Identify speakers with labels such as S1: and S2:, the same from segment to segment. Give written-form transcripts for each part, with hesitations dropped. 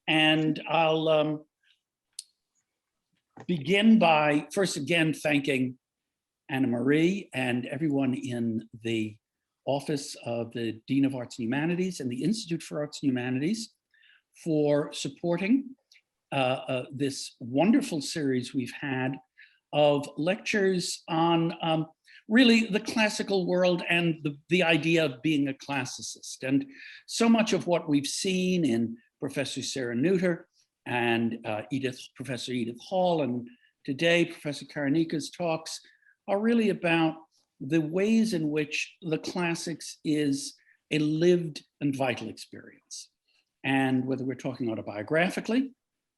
S1: And I'll begin by first again thanking Anna Marie and everyone in the Office of the Dean of Arts and Humanities and the Institute for Arts and Humanities for supporting this wonderful series we've had of lectures on really the classical world and the idea of being a classicist. And so much of what we've seen in Professor Sarah Neuter and Professor Edith Hall, and today Professor Karanika's talks are really about the ways in which the classics is a lived and vital experience. And whether we're talking autobiographically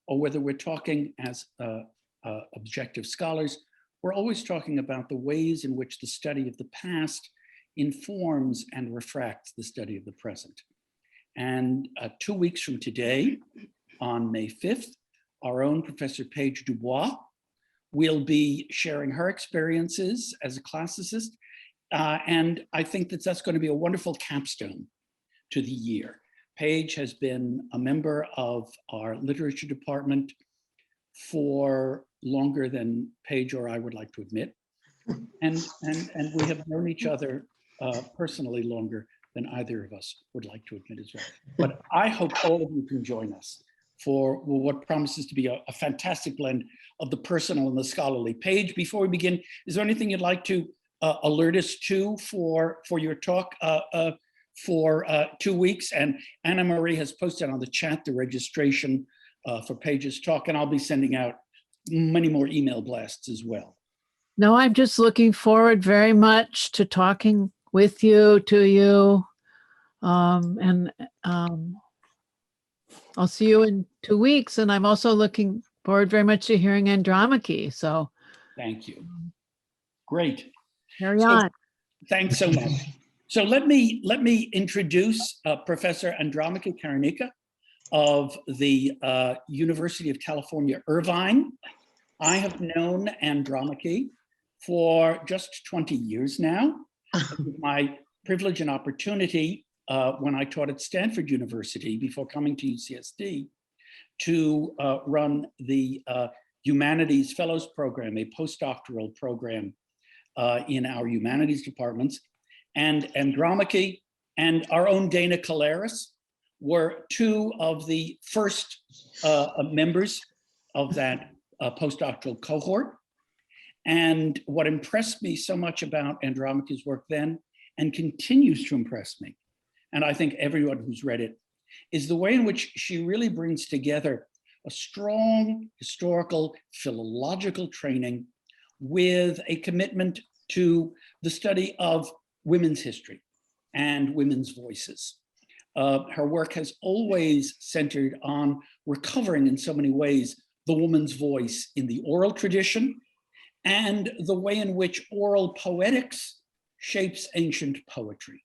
S1: or whether we're talking as objective scholars, we're always talking about the ways in which the study of the past informs and refracts the study of the present. And 2 weeks from today, on May 5th, our own Professor Paige Dubois will be sharing her experiences as a classicist. And I think that that's going to be a wonderful capstone to the year. Paige has been a member of our literature department for longer than Paige or I would like to admit. And we have known each other personally longer than either of us would like to admit as well. But I hope all of you can join us for what promises to be a fantastic blend of the personal and the scholarly. Paige, before we begin, is there anything you'd like to alert us to for your talk for 2 weeks? And Anna Marie has posted on the chat the registration for Paige's talk, and I'll be sending out many more email blasts as well.
S2: No, I'm just looking forward very much to talking with you, to you, and I'll see you in 2 weeks. And I'm also looking forward very much to hearing Andromache. So
S1: thank you. Great.
S2: Carry on.
S1: Thanks so much. So let me introduce Professor Andromache Karanika of the University of California, Irvine. I have known Andromache for just 20 years now. My privilege and opportunity when I taught at Stanford University before coming to UCSD to run the Humanities Fellows Program, a postdoctoral program in our humanities departments. And Andromache and our own Dana Kalaris were two of the first members of that postdoctoral cohort. And what impressed me so much about Andromache's work then, and continues to impress me, and I think everyone who's read it, is the way in which she really brings together a strong historical, philological training with a commitment to the study of women's history and women's voices. Her work has always centered on recovering in so many ways the woman's voice in the oral tradition and the way in which oral poetics shapes ancient poetry.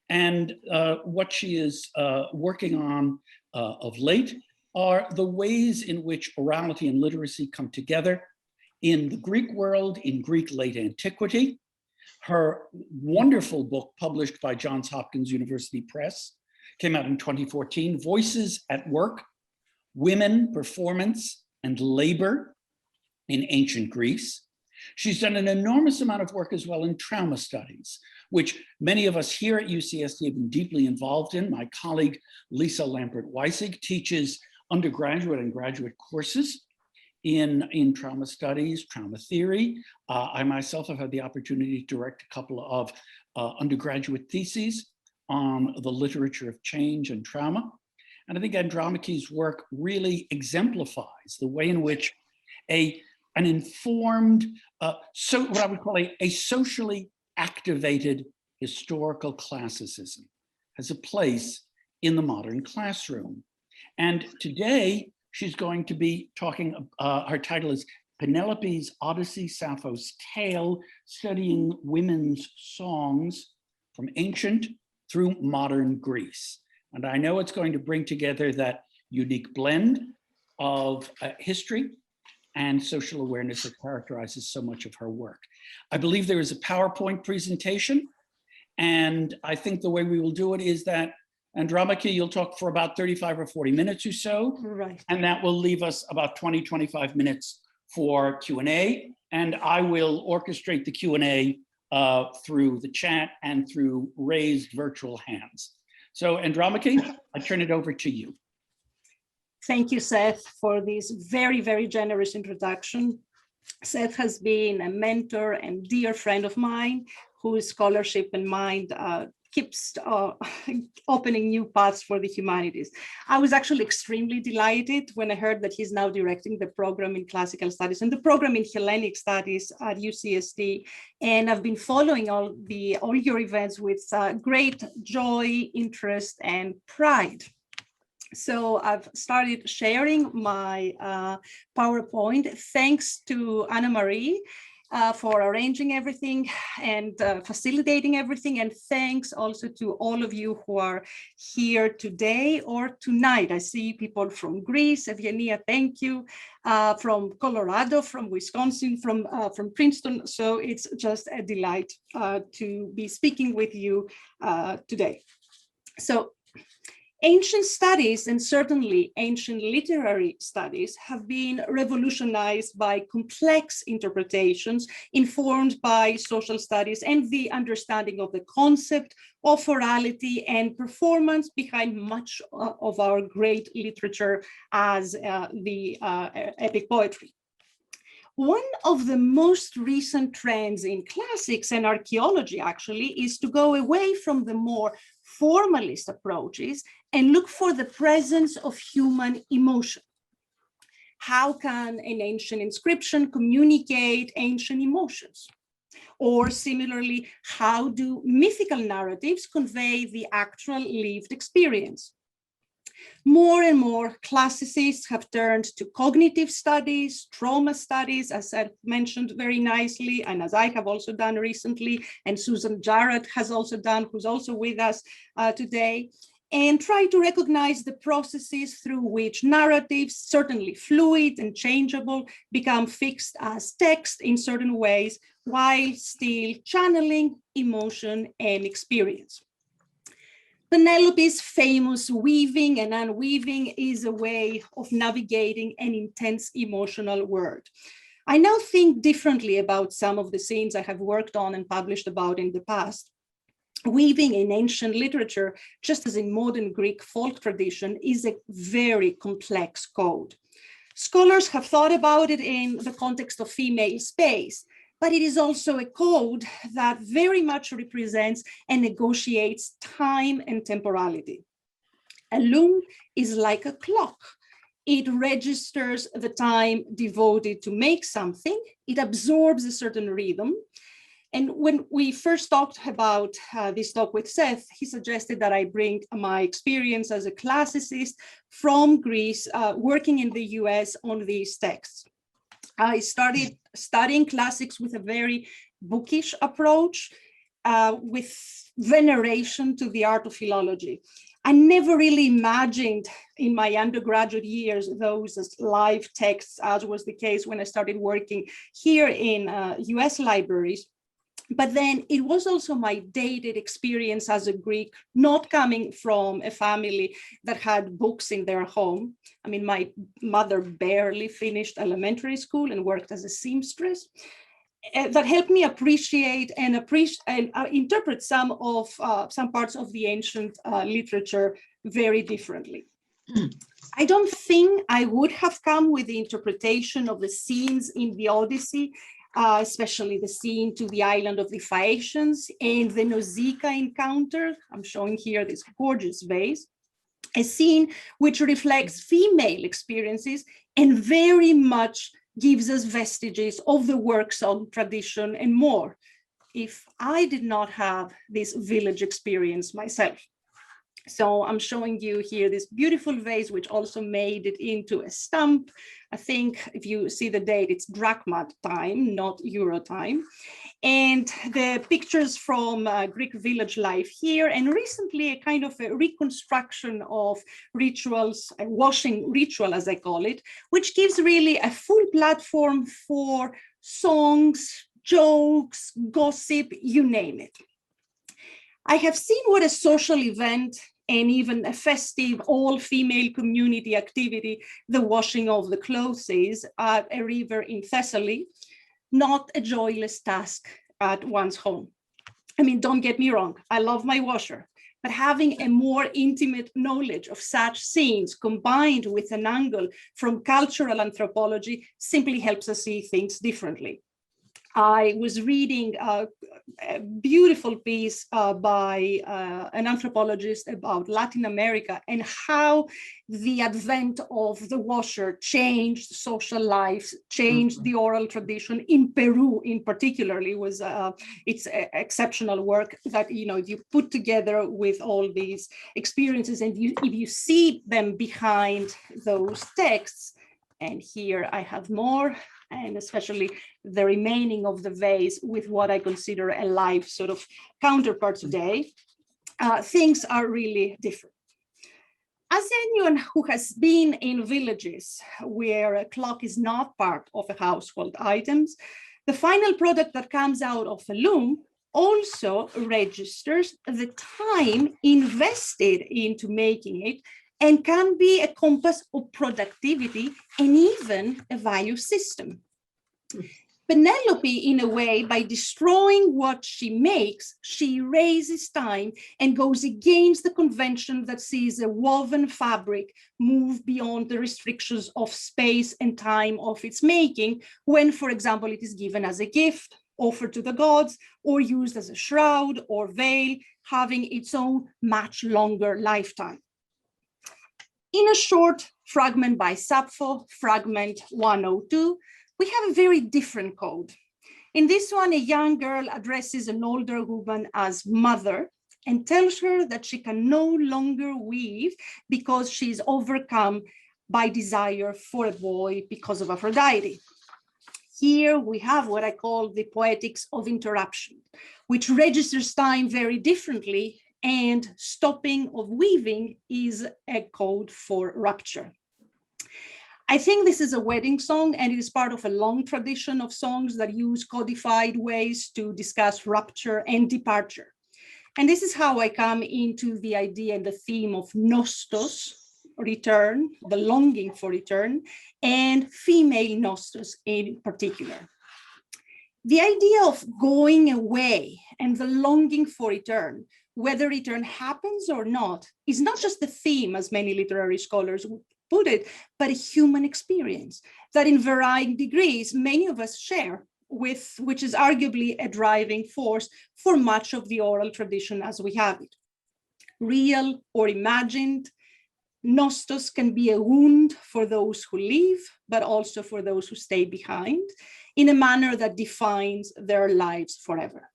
S1: And what she is working on of late are the ways in which orality and literacy come together in the Greek world, in Greek late antiquity. Her wonderful book, published by Johns Hopkins University Press, came out in 2014, Voices at Work, Women, Performance, and Labor in Ancient Greece. She's done an enormous amount of work as well in trauma studies, which many of us here at UCSD have been deeply involved in. My colleague, Lisa Lampert-Weissig, teaches undergraduate and graduate courses in trauma studies, trauma theory. I myself have had the opportunity to direct a couple of undergraduate theses on the literature of change and trauma. And I think Andromache's work really exemplifies the way in which an informed, what I would call a socially activated historical classicism has a place in the modern classroom. And today, she's going to be talking, her title is Penelope's Odyssey, Sappho's Tale, Studying Women's Songs from Ancient through Modern Greece. And I know it's going to bring together that unique blend of history and social awareness that characterizes so much of her work. I believe there is a PowerPoint presentation, and I think the way we will do it is that Andromache, you'll talk for about 35 or 40 minutes or so.
S3: Right.
S1: And that will leave us about 20, 25 minutes for Q&A. And I will orchestrate the Q&A through the chat and through raised virtual hands. So Andromache, I turn it over to you.
S3: Thank you, Seth, for this very, very generous introduction. Seth has been a mentor and dear friend of mine whose scholarship and mind keeps opening new paths for the humanities. I was actually extremely delighted when I heard that he's now directing the program in classical studies and the program in Hellenic studies at UCSD. And I've been following all your events with great joy, interest, and pride. So I've started sharing my PowerPoint. Thanks to Anna Marie for arranging everything and facilitating everything. And thanks also to all of you who are here today or tonight. I see people from Greece, Evgenia, thank you, from Colorado, from Wisconsin, from Princeton. So it's just a delight to be speaking with you today. So ancient studies, and certainly ancient literary studies, have been revolutionized by complex interpretations informed by social studies and the understanding of the concept of orality and performance behind much of our great literature as the epic poetry. One of the most recent trends in classics and archaeology actually is to go away from the more formalist approaches and look for the presence of human emotion. How can an ancient inscription communicate ancient emotions? Or similarly, how do mythical narratives convey the actual lived experience? More and more classicists have turned to cognitive studies, trauma studies, as I mentioned very nicely, and as I have also done recently, and Susan Jarrett has also done, who's also with us today, and try to recognize the processes through which narratives, certainly fluid and changeable, become fixed as text in certain ways, while still channeling emotion and experience. Penelope's famous weaving and unweaving is a way of navigating an intense emotional world. I now think differently about some of the scenes I have worked on and published about in the past. Weaving in ancient literature, just as in modern Greek folk tradition, is a very complex code. Scholars have thought about it in the context of female space, but it is also a code that very much represents and negotiates time and temporality. A loom is like a clock. It registers the time devoted to make something. It absorbs a certain rhythm. And when we first talked about this talk with Seth, he suggested that I bring my experience as a classicist from Greece, working in the US on these texts. I started studying classics with a very bookish approach, with veneration to the art of philology. I never really imagined in my undergraduate years those as live texts, as was the case when I started working here in US libraries. But then it was also my dated experience as a Greek, not coming from a family that had books in their home. I mean, my mother barely finished elementary school and worked as a seamstress. That helped me appreciate and interpret some parts of the ancient literature very differently. I don't think I would have come with the interpretation of the scenes in the Odyssey, especially the scene to the island of the Phaeacians and the Nausicaa encounter. I'm showing here this gorgeous vase, a scene which reflects female experiences and very much gives us vestiges of the work song tradition and more, if I did not have this village experience myself. So I'm showing you here this beautiful vase, which also made it into a stamp. I think if you see the date, it's drachma time, not euro time. And the pictures from Greek village life here, and recently a kind of a reconstruction of rituals, a washing ritual, as I call it, which gives really a full platform for songs, jokes, gossip, you name it. I have seen what a social event and even a festive all-female community activity, the washing of the clothes at a river in Thessaly, not a joyless task at one's home. I mean, don't get me wrong, I love my washer, but having a more intimate knowledge of such scenes combined with an angle from cultural anthropology simply helps us see things differently. I was reading a beautiful piece by an anthropologist about Latin America and how the advent of the washer changed social life, changed the oral tradition in Peru in particularly. Was it's exceptional work that, you know, you put together with all these experiences, and if you see them behind those texts, and here I have more, and especially the remaining of the vase with what I consider a live sort of counterpart today, things are really different. As anyone who has been in villages where a clock is not part of a household items, the final product that comes out of a loom also registers the time invested into making it, and can be a compass of productivity and even a value system. Penelope, in a way, by destroying what she makes, she raises time and goes against the convention that sees a woven fabric move beyond the restrictions of space and time of its making, when, for example, it is given as a gift, offered to the gods, or used as a shroud or veil, having its own much longer lifetime. In a short fragment by Sappho, Fragment 102, we have a very different code. In this one, a young girl addresses an older woman as mother and tells her that she can no longer weave because she is overcome by desire for a boy because of Aphrodite. Here we have what I call the poetics of interruption, which registers time very differently, and stopping of weaving is a code for rupture. I think this is a wedding song, and it is part of a long tradition of songs that use codified ways to discuss rupture and departure. And this is how I come into the idea and the theme of nostos, return, the longing for return, and female nostos in particular. The idea of going away and the longing for return, whether return happens or not, is not just the theme, as many literary scholars would put it, but a human experience that in varying degrees, many of us share with, which is arguably a driving force for much of the oral tradition as we have it. Real or imagined, nostos can be a wound for those who leave, but also for those who stay behind, in a manner that defines their lives forever.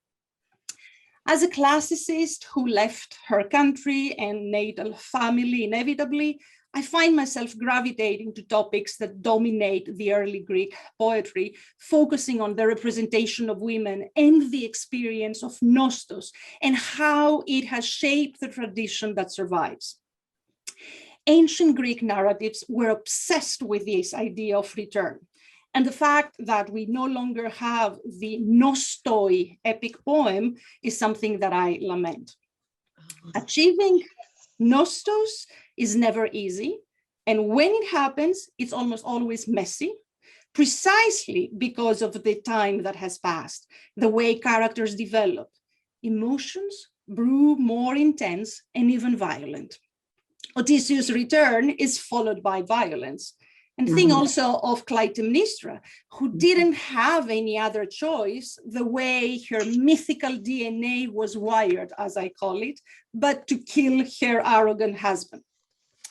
S3: As a classicist who left her country and natal family inevitably, I find myself gravitating to topics that dominate the early Greek poetry, focusing on the representation of women and the experience of nostos and how it has shaped the tradition that survives. Ancient Greek narratives were obsessed with this idea of return. And the fact that we no longer have the nostoi epic poem is something that I lament. Achieving nostos is never easy. And when it happens, it's almost always messy, precisely because of the time that has passed, the way characters develop. Emotions brew more intense and even violent. Odysseus' return is followed by violence. And think also of Clytemnestra, who didn't have any other choice, the way her mythical DNA was wired, as I call it, but to kill her arrogant husband.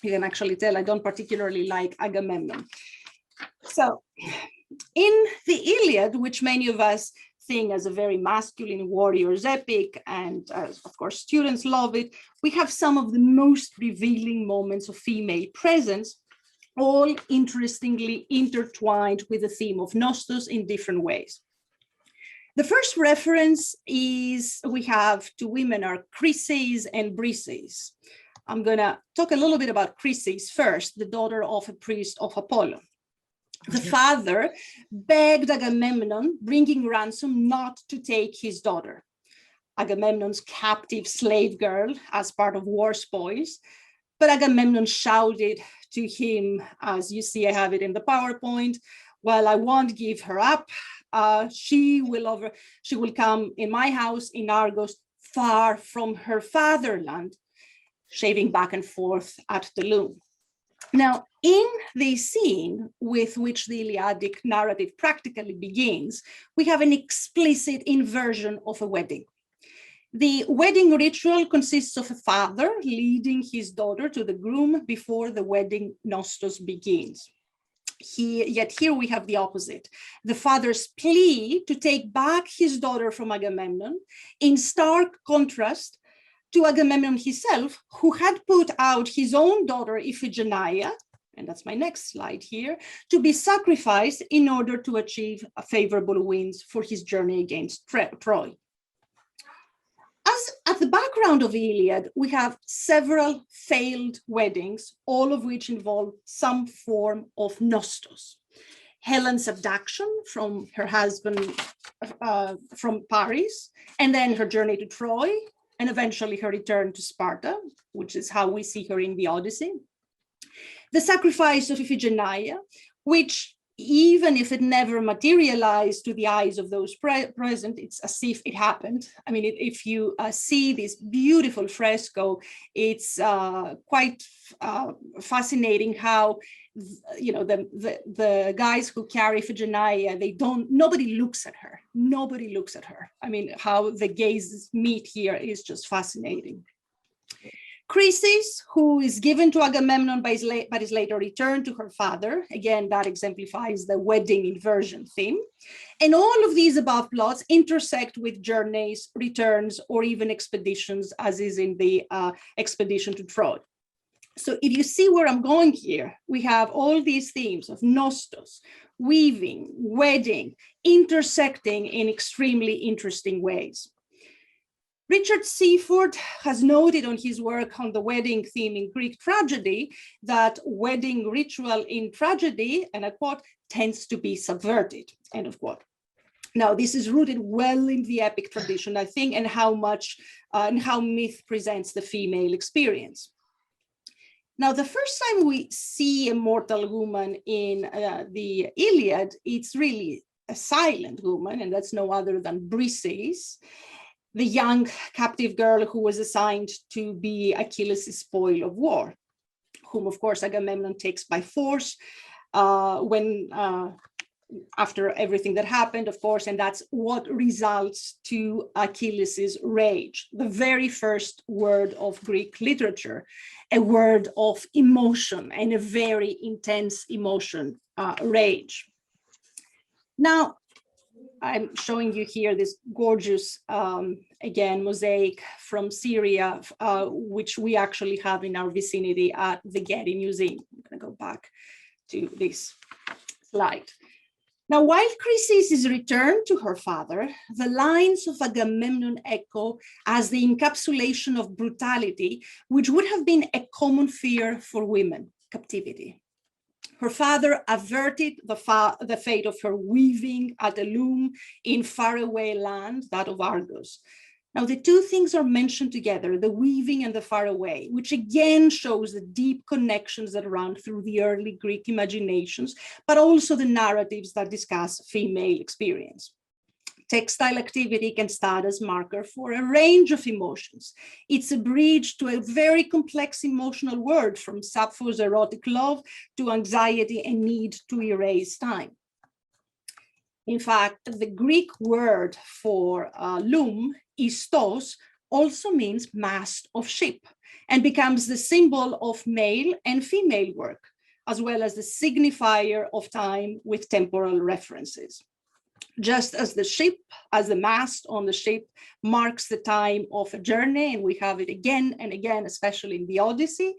S3: You can actually tell I don't particularly like Agamemnon. So in the Iliad, which many of us think as a very masculine warrior's epic, and of course students love it, we have some of the most revealing moments of female presence, all interestingly intertwined with the theme of nostos in different ways. The first reference is we have to women are Chryses and Brises. I'm gonna talk a little bit about Chryses first, the daughter of a priest of Apollo. The father begged Agamemnon, bringing ransom, not to take his daughter. Agamemnon's captive slave girl as part of war spoils. But Agamemnon shouted to him, as you see, I have it in the PowerPoint, well, I won't give her up. She will come in my house in Argos, far from her fatherland, shaving back and forth at the loom. Now, in the scene with which the Iliadic narrative practically begins, we have an explicit inversion of a wedding. The wedding ritual consists of a father leading his daughter to the groom before the wedding NOSTOS begins. Yet here we have the opposite. The father's plea to take back his daughter from Agamemnon, in stark contrast to Agamemnon himself, who had put out his own daughter Iphigenia, and that's my next slide here, to be sacrificed in order to achieve favorable winds for his journey against Troy. As at the background of the Iliad, we have several failed weddings, all of which involve some form of nostos. Helen's abduction from her husband from Paris, and then her journey to Troy, and eventually her return to Sparta, which is how we see her in the Odyssey. The sacrifice of Iphigenia, which, even if it never materialized to the eyes of those present, it's as if it happened. I mean, if you see this beautiful fresco, it's quite fascinating how, you know, the guys who carry Iphigenia, nobody looks at her. Nobody looks at her. I mean, how the gazes meet here is just fascinating. Chrysis, who is given to Agamemnon but is later returned to her father. Again, that exemplifies the wedding inversion theme. And all of these above plots intersect with journeys, returns, or even expeditions, as is in the expedition to Troy. So if you see where I'm going here, we have all these themes of nostos, weaving, wedding, intersecting in extremely interesting ways. Richard Seaford has noted on his work on the wedding theme in Greek tragedy that wedding ritual in tragedy, and I quote, tends to be subverted, end of quote. Now, this is rooted well in the epic tradition, I think, and how myth presents the female experience. Now, the first time we see a mortal woman in the Iliad, it's really a silent woman, and that's no other than Briseis, the young captive girl who was assigned to be Achilles' spoil of war, whom, of course, Agamemnon takes by force after everything that happened, of course, and that's what results to Achilles' rage, the very first word of Greek literature, a word of emotion and a very intense emotion, rage. Now, I'm showing you here this gorgeous, again, mosaic from Syria, which we actually have in our vicinity at the Getty Museum. I'm going to go back to this slide. Now, while Chrysis is returned to her father, the lines of Agamemnon echo as the encapsulation of brutality, which would have been a common fear for women, captivity. Her father averted the fate of her weaving at a loom in faraway land, that of Argos. Now, the two things are mentioned together, the weaving and the faraway, which again shows the deep connections that run through the early Greek imaginations, but also the narratives that discuss female experience. Textile activity can stand as marker for a range of emotions. It's a bridge to a very complex emotional world, from Sappho's erotic love to anxiety and need to erase time. In fact, the Greek word for loom, istos, also means mast of ship and becomes the symbol of male and female work, as well as the signifier of time with temporal references. Just as the mast on the ship marks the time of a journey, and we have it again and again, especially in the Odyssey,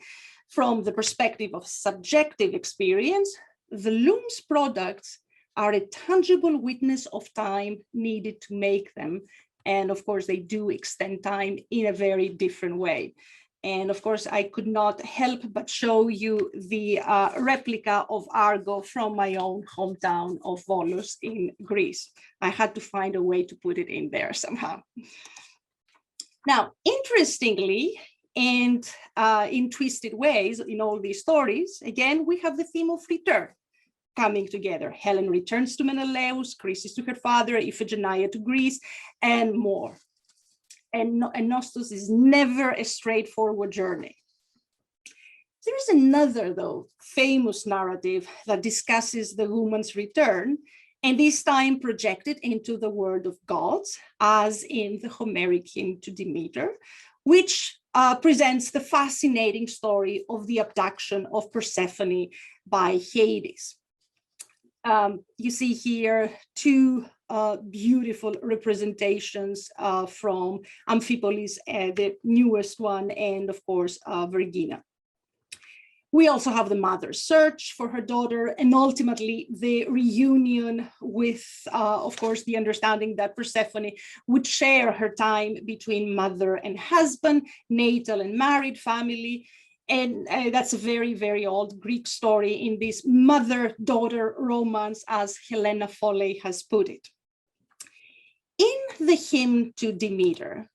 S3: from the perspective of subjective experience, the loom's products are a tangible witness of time needed to make them. And of course, they do extend time in a very different way. And of course, I could not help but show you the replica of Argo from my own hometown of Volos in Greece. I had to find a way to put it in there somehow. Now, interestingly, and in twisted ways in all these stories, again, we have the theme of return coming together. Helen returns to Menelaus, Chrysis to her father, Iphigenia to Greece, and more. And NOSTOS is never a straightforward journey. There is another, though, famous narrative that discusses the woman's return, and this time projected into the world of gods, as in the Homeric Hymn to Demeter, which presents the fascinating story of the abduction of Persephone by Hades. You see here two beautiful representations from Amphipolis, the newest one, and of course, Vergina. We also have the mother's search for her daughter, and ultimately the reunion with, of course, the understanding that Persephone would share her time between mother and husband, natal and married family. And that's a very, very old Greek story in this mother-daughter romance, as Helena Foley has put it. In the hymn to Demeter,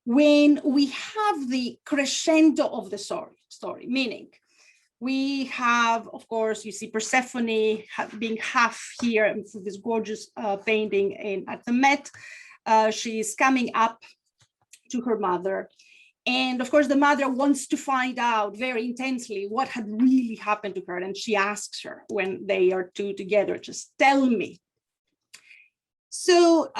S3: when we have the crescendo of the story, meaning we have, of course, you see Persephone being half here for this gorgeous painting at the Met. She is coming up to her mother. And of course, the mother wants to find out very intensely what had really happened to her. And she asks her when they are two together, just tell me. So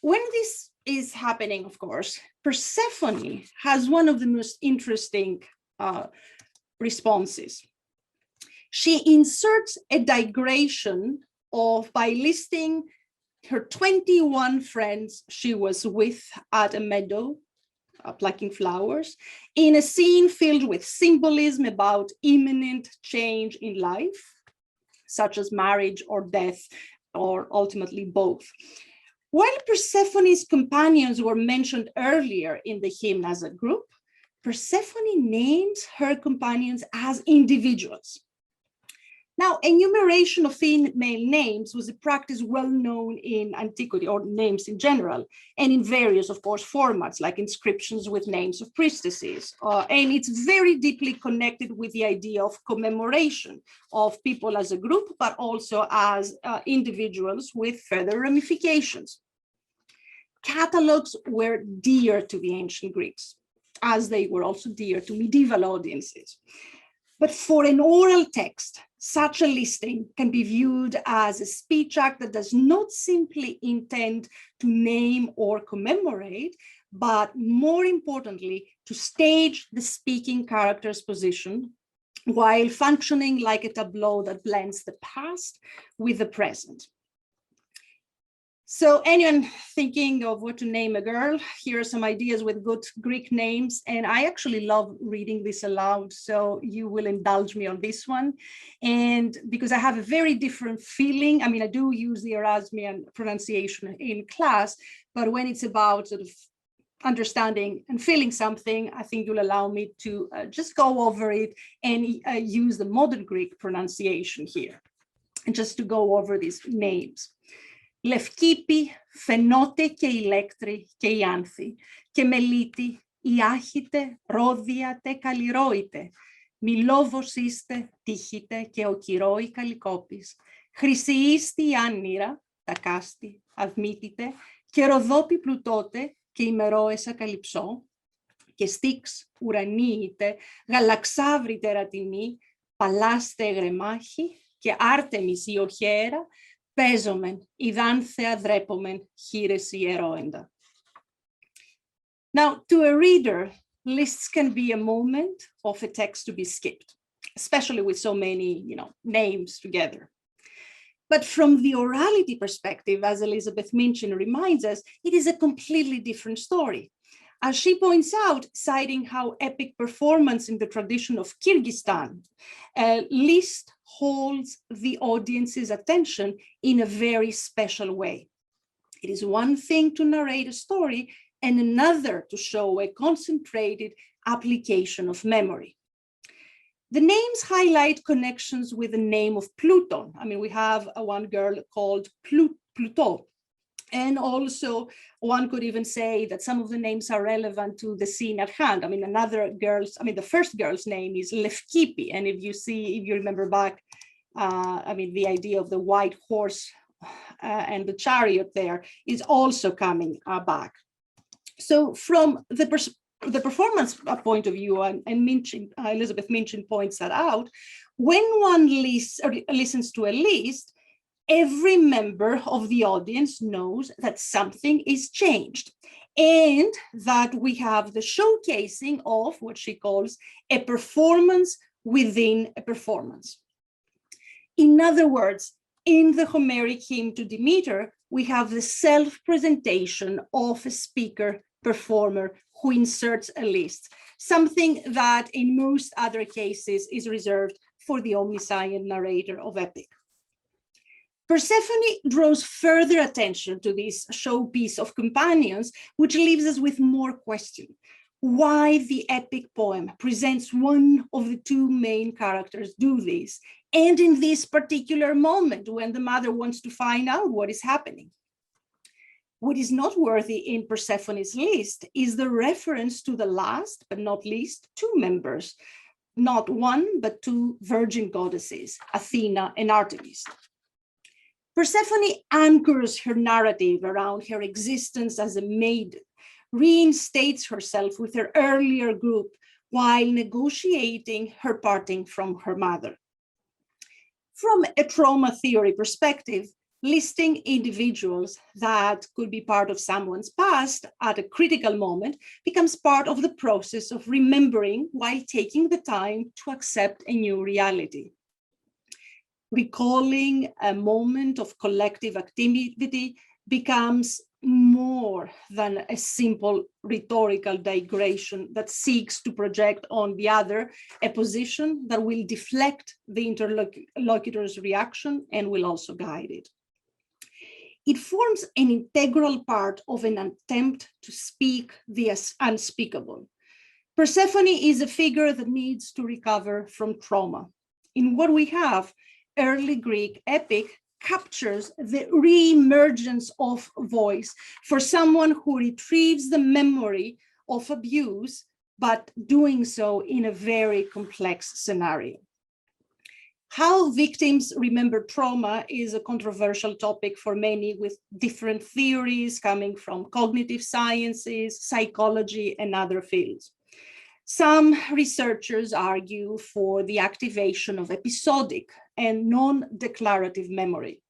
S3: when this is happening, of course, Persephone has one of the most interesting responses. She inserts a digression by listing her 21 friends she was with at a meadow, plucking flowers, in a scene filled with symbolism about imminent change in life, such as marriage or death, or ultimately both. While Persephone's companions were mentioned earlier in the hymn as a group, Persephone names her companions as individuals. Now, enumeration of female names was a practice well known in antiquity, or names in general, and in various, of course, formats, like inscriptions with names of priestesses. And it's very deeply connected with the idea of commemoration of people as a group, but also as individuals with further ramifications. Catalogs were dear to the ancient Greeks, as they were also dear to medieval audiences. But for an oral text, such a listing can be viewed as a speech act that does not simply intend to name or commemorate, but more importantly, to stage the speaking character's position while functioning like a tableau that blends the past with the present. So anyone thinking of what to name a girl, here are some ideas with good Greek names. And I actually love reading this aloud, so you will indulge me on this one. And because I have a very different feeling, I mean, I do use the Erasmian pronunciation in class, but when it's about sort of understanding and feeling something, I think you'll allow me to just go over it and use the modern Greek pronunciation here, and just to go over these names. Λευκήπη, Φαινότε και Ηλέκτρη και οι Άνθη, και Μελίτη, οι Άχητε, Ρόδιατε, Καλλιρόητε, Μιλόβος είστε, Τύχητε και ο Κυρώη Καλλικόπης, Χρυσιίστη η Άννηρα, τα Κάστη, Αυμήτητε, και Ροδόπη Πλουτότε και ημερόεσα Καλυψώ, και Στίξ ουρανίητε, Γαλαξάβρη τερατινή, Παλάστε Εγρεμάχη, και Άρτεμις η Οχέρα, Παίζομεν, ιδάνθεα δρέπομεν, χείρες ιερόεντα. Now, to a reader, lists can be a moment of a text to be skipped, especially with so many, names together. But from the orality perspective, as Elizabeth Minchin reminds us, it is a completely different story. As she points out, citing how epic performance in the tradition of Kyrgyzstan, list holds the audience's attention in a very special way. It is one thing to narrate a story and another to show a concentrated application of memory. The names highlight connections with the name of Pluton. I mean, we have one girl called Pluto. And also, one could even say that some of the names are relevant to the scene at hand. I mean, the first girl's name is Lefkipi. And if you remember back, the idea of the white horse and the chariot there is also coming back. So from the performance point of view, and Elizabeth Minchin points that out, when one listens to a list, every member of the audience knows that something is changed and that we have the showcasing of what she calls a performance within a performance. In other words, in the Homeric hymn to Demeter, we have the self-presentation of a speaker performer who inserts a list, something that in most other cases is reserved for the omniscient narrator of epic. Persephone draws further attention to this showpiece of companions, which leaves us with more questions. Why the epic poem presents one of the two main characters do this, and in this particular moment when the mother wants to find out what is happening. What is noteworthy in Persephone's list is the reference to the last, but not least, two members, not one, but two virgin goddesses, Athena and Artemis. Persephone anchors her narrative around her existence as a maiden, reinstates herself with her earlier group while negotiating her parting from her mother. From a trauma theory perspective, listing individuals that could be part of someone's past at a critical moment becomes part of the process of remembering while taking the time to accept a new reality. Recalling a moment of collective activity becomes more than a simple rhetorical digression that seeks to project on the other a position that will deflect the interlocutor's reaction and will also guide it. It forms an integral part of an attempt to speak the unspeakable. Persephone is a figure that needs to recover from trauma. In what we have, early Greek epic captures the re-emergence of voice for someone who retrieves the memory of abuse, but doing so in a very complex scenario. How victims remember trauma is a controversial topic for many, with different theories coming from cognitive sciences, psychology, and other fields. Some researchers argue for the activation of episodic and non-declarative memory.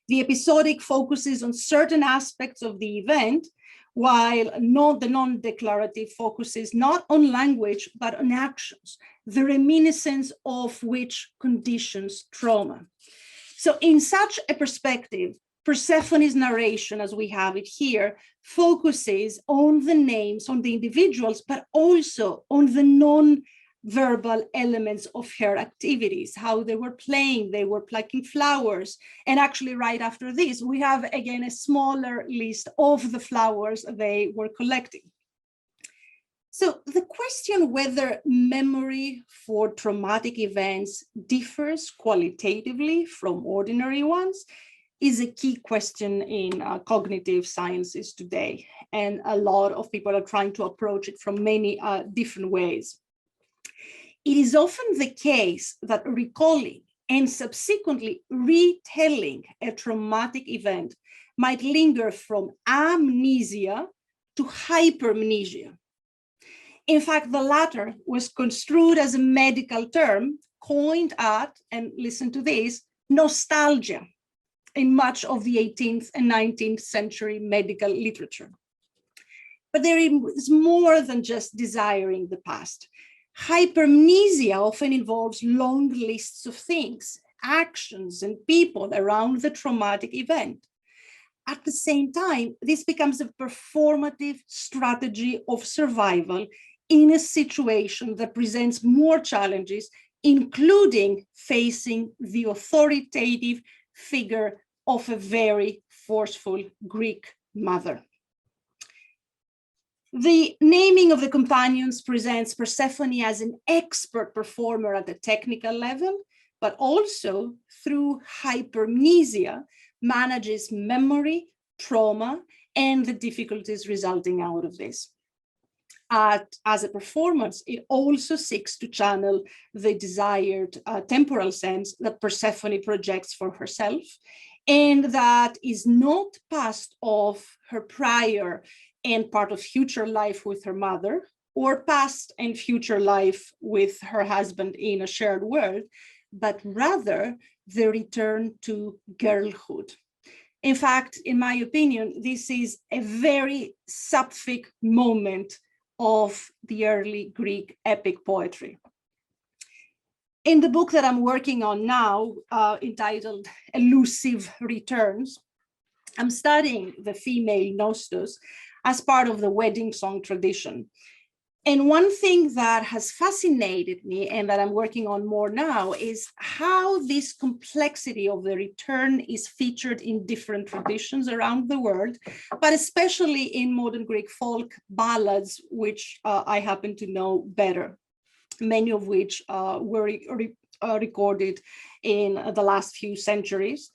S3: The episodic focuses on certain aspects of the event, while the non-declarative focuses not on language, but on actions, the reminiscence of which conditions trauma. So in such a perspective, Persephone's narration, as we have it here, focuses on the names, on the individuals, but also on the non-verbal elements of her activities, how they were playing, they were plucking flowers. And actually right after this, we have again a smaller list of the flowers they were collecting. So the question whether memory for traumatic events differs qualitatively from ordinary ones is a key question in cognitive sciences today. And a lot of people are trying to approach it from many different ways. It is often the case that recalling and subsequently retelling a traumatic event might linger from amnesia to hypermnesia. In fact, the latter was construed as a medical term coined at, and listen to this, nostalgia in much of the 18th and 19th century medical literature. But there is more than just desiring the past. Hypermnesia often involves long lists of things, actions, and people around the traumatic event. At the same time, this becomes a performative strategy of survival in a situation that presents more challenges, including facing the authoritative figure of a very forceful Greek mother. The naming of the companions presents Persephone as an expert performer at the technical level, but also through hypermnesia, manages memory, trauma, and the difficulties resulting out of this. As a performance, it also seeks to channel the desired temporal sense that Persephone projects for herself, and that is not passed off her prior and part of future life with her mother, or past and future life with her husband in a shared world, but rather the return to girlhood. In fact, in my opinion, this is a very sapphic moment of the early Greek epic poetry. In the book that I'm working on now, entitled Elusive Returns, I'm studying the female NOSTOS as part of the wedding song tradition. And one thing that has fascinated me and that I'm working on more now is how this complexity of the return is featured in different traditions around the world, but especially in modern Greek folk ballads, which I happen to know better, many of which were recorded in the last few centuries,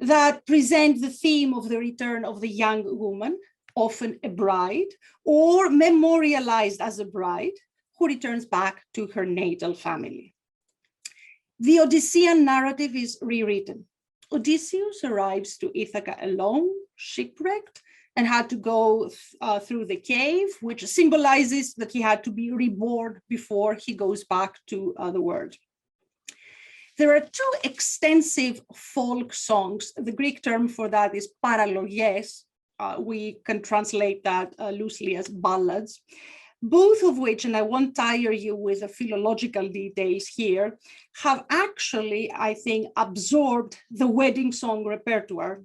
S3: that present the theme of the return of the young woman, often a bride, or memorialized as a bride, who returns back to her natal family. The Odyssean narrative is rewritten. Odysseus arrives to Ithaca alone, shipwrecked, and had to go through the cave, which symbolizes that he had to be reborn before he goes back to the world. There are two extensive folk songs. The Greek term for that is paralogies. We can translate that loosely as ballads, both of which, and I won't tire you with the philological details here, have actually, I think, absorbed the wedding song repertoire,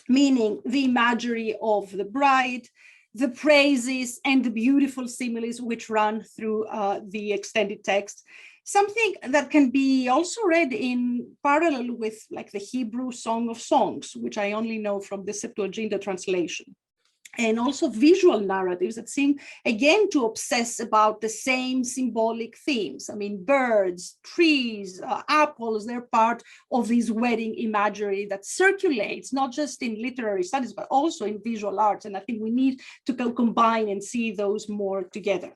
S3: meaning the imagery of the bride, the praises, and the beautiful similes which run through the extended text. Something that can be also read in parallel with like the Hebrew Song of Songs, which I only know from the Septuaginta translation. And also visual narratives that seem again to obsess about the same symbolic themes. I mean, birds, trees, apples, they're part of this wedding imagery that circulates not just in literary studies, but also in visual arts. And I think we need to combine and see those more together.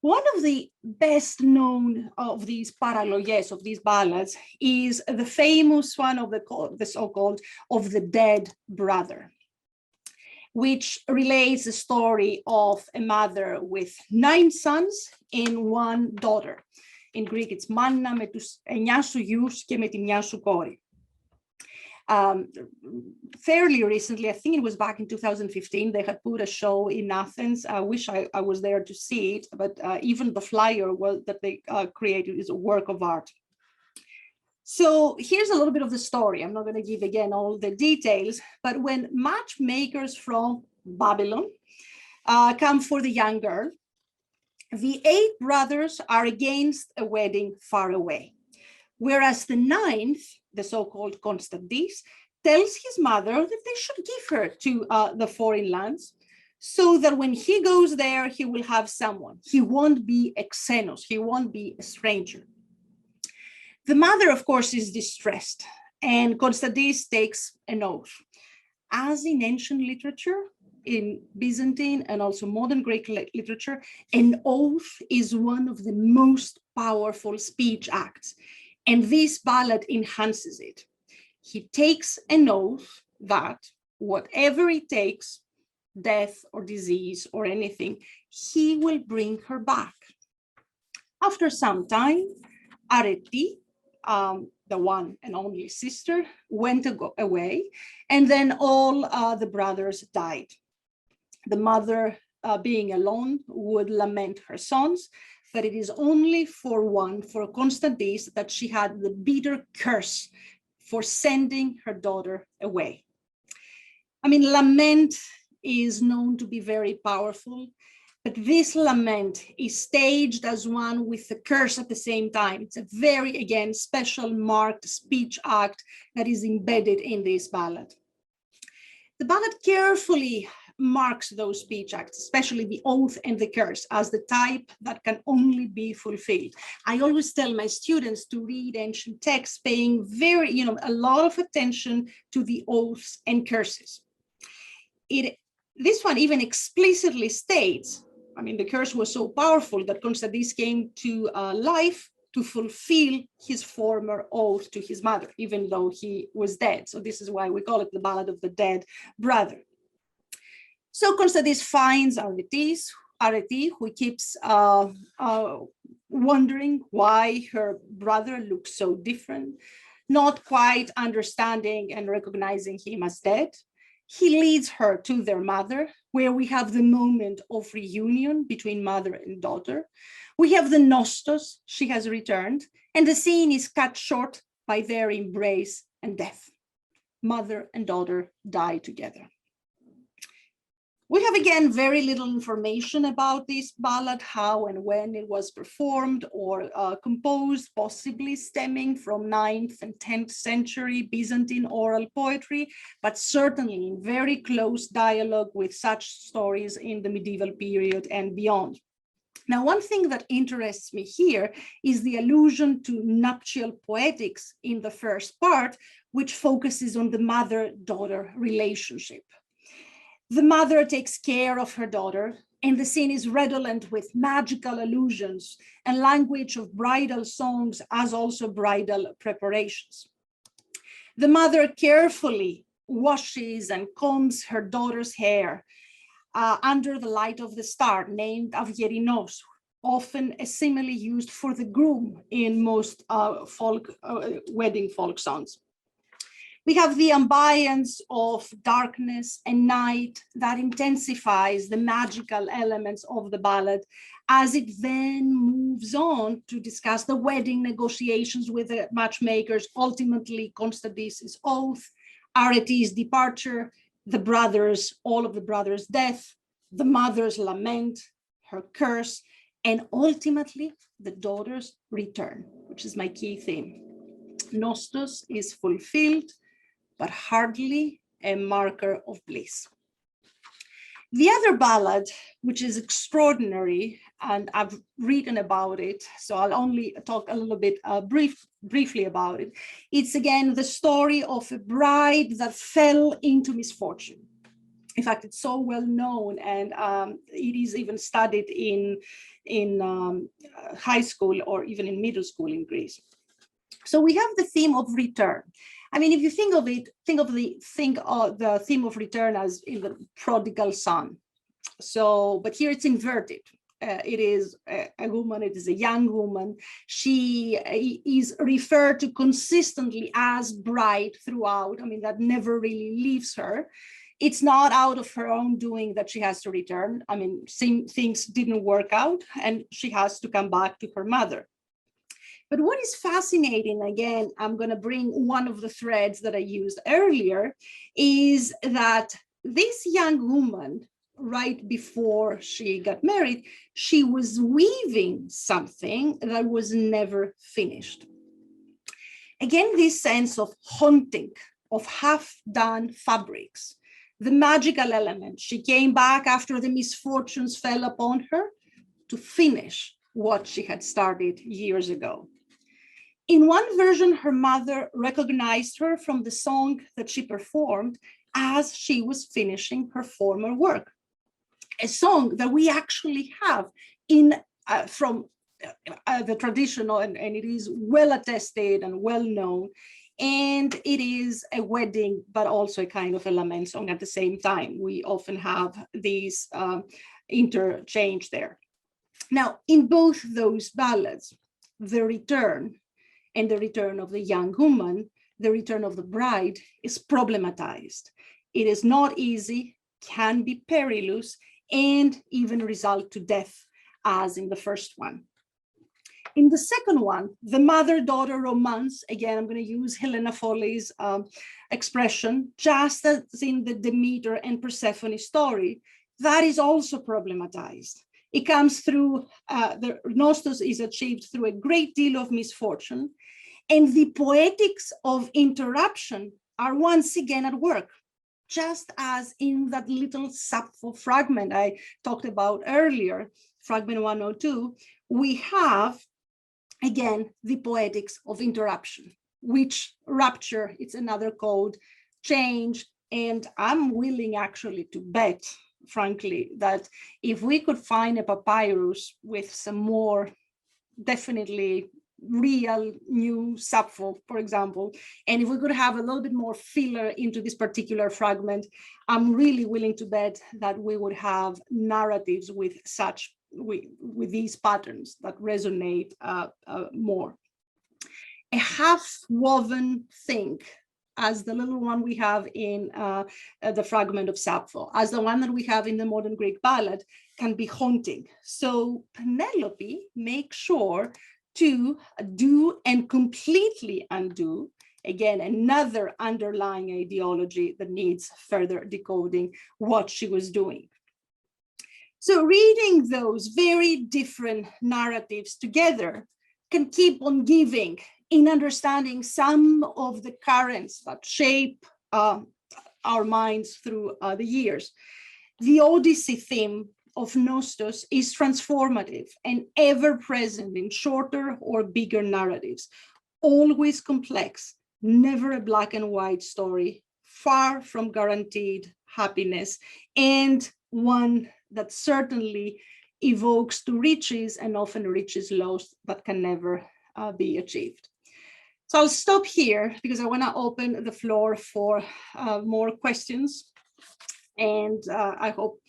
S3: One of the best known of these paralogies, of these ballads, is the famous one of the so-called of the dead brother, which relates the story of a mother with 9 sons and 1 daughter. In Greek, it's manna με τους 9 σου γιους και με τη μια σου κόρη. Fairly recently, I think it was back in 2015, they had put a show in Athens. I wish I was there to see it, but even the flyer that they created is a work of art. So here's a little bit of the story. I'm not going to give again all the details, but when matchmakers from Babylon come for the young girl, the 8 brothers are against a wedding far away, whereas the 9th, the so-called Constantis, tells his mother that they should give her to the foreign lands so that when he goes there, he will have someone. He won't be a xenos, he won't be a stranger. The mother, of course, is distressed, and Constantis takes an oath. As in ancient literature, in Byzantine and also modern Greek literature, an oath is one of the most powerful speech acts. And this ballad enhances it. He takes an oath that whatever it takes, death or disease or anything, he will bring her back. After some time, Areti, the one and only sister, went away, and then all the brothers died. The mother, being alone, would lament her sons, but it is only for Constantis, that she had the bitter curse for sending her daughter away. I mean, lament is known to be very powerful, but this lament is staged as one with the curse at the same time. It's a very, again, special marked speech act that is embedded in this ballad. The ballad carefully marks those speech acts, especially the oath and the curse, as the type that can only be fulfilled. I always tell my students to read ancient texts, paying a lot of attention to the oaths and curses. this one even explicitly states, I mean, the curse was so powerful that Constantine came to life to fulfill his former oath to his mother, even though he was dead. So this is why we call it the Ballad of the Dead Brother. So Constantine finds Arete, who keeps wondering why her brother looks so different, not quite understanding and recognizing him as dead. He leads her to their mother, where we have the moment of reunion between mother and daughter. We have the NOSTOS, she has returned, and the scene is cut short by their embrace and death. Mother and daughter die together. We have, again, very little information about this ballad, how and when it was performed or composed, possibly stemming from 9th and 10th century Byzantine oral poetry, but certainly in very close dialogue with such stories in the medieval period and beyond. Now, one thing that interests me here is the allusion to nuptial poetics in the first part, which focuses on the mother-daughter relationship. The mother takes care of her daughter, and the scene is redolent with magical allusions and language of bridal songs as also bridal preparations. The mother carefully washes and combs her daughter's hair under the light of the star, named Avyerinos, often a simile used for the groom in most wedding folk songs. We have the ambience of darkness and night that intensifies the magical elements of the ballad as it then moves on to discuss the wedding negotiations with the matchmakers, ultimately Constantine's oath, Arete's departure, the brothers, all of the brothers' death, the mother's lament, her curse, and ultimately the daughter's return, which is my key theme. Nostos is fulfilled, but hardly a marker of bliss. The other ballad, which is extraordinary, and I've written about it, so I'll only talk a little bit briefly about it. It's again the story of a bride that fell into misfortune. In fact, it's so well known, and it is even studied in high school or even in middle school in Greece. So we have the theme of return. I mean, if you think of it, think of the theme of return as in the prodigal son. So, but here it's inverted. It is a woman, it is a young woman. She is referred to consistently as bride throughout. I mean, that never really leaves her. It's not out of her own doing that she has to return. I mean, things didn't work out and she has to come back to her mother. But what is fascinating, again, I'm going to bring one of the threads that I used earlier, is that this young woman, right before she got married, she was weaving something that was never finished. Again, this sense of haunting, of half-done fabrics, the magical element. She came back after the misfortunes fell upon her to finish what she had started years ago. In one version, her mother recognized her from the song that she performed as she was finishing her former work, a song that we actually have in from the traditional, and it is well attested and well known, and it is a wedding, but also a kind of a lament song at the same time. We often have these interchange there. Now, in both those ballads, the return and the return of the young woman, the return of the bride, is problematized. It is not easy, can be perilous, and even result to death, as in the first one. In the second one, the mother-daughter romance, again, I'm going to use Helena Foley's expression, just as in the Demeter and Persephone story, that is also problematized. It comes through, the nostos is achieved through a great deal of misfortune, and the poetics of interruption are once again at work, just as in that little Sappho fragment I talked about earlier, fragment 102, we have, again, the poetics of interruption, which rupture, it's another code, change, And I'm willing actually to bet, frankly, that if we could find a papyrus with some more definitely real new Sappho, for example, and if we could have a little bit more filler into this particular fragment, I'm really willing to bet that we would have narratives with these patterns that resonate more. A half-woven thing, as the little one we have in the fragment of Sappho, as the one that we have in the modern Greek ballad, can be haunting. So Penelope makes sure to do and completely undo, again, another underlying ideology that needs further decoding, what she was doing. So reading those very different narratives together can keep on giving in understanding some of the currents that shape our minds through the years. The Odyssey theme of NOSTOS is transformative and ever present in shorter or bigger narratives, always complex, never a black and white story, far from guaranteed happiness, and one that certainly evokes to riches and often riches lost that can never be achieved. So I'll stop here because I want to open the floor for more questions, and I hope,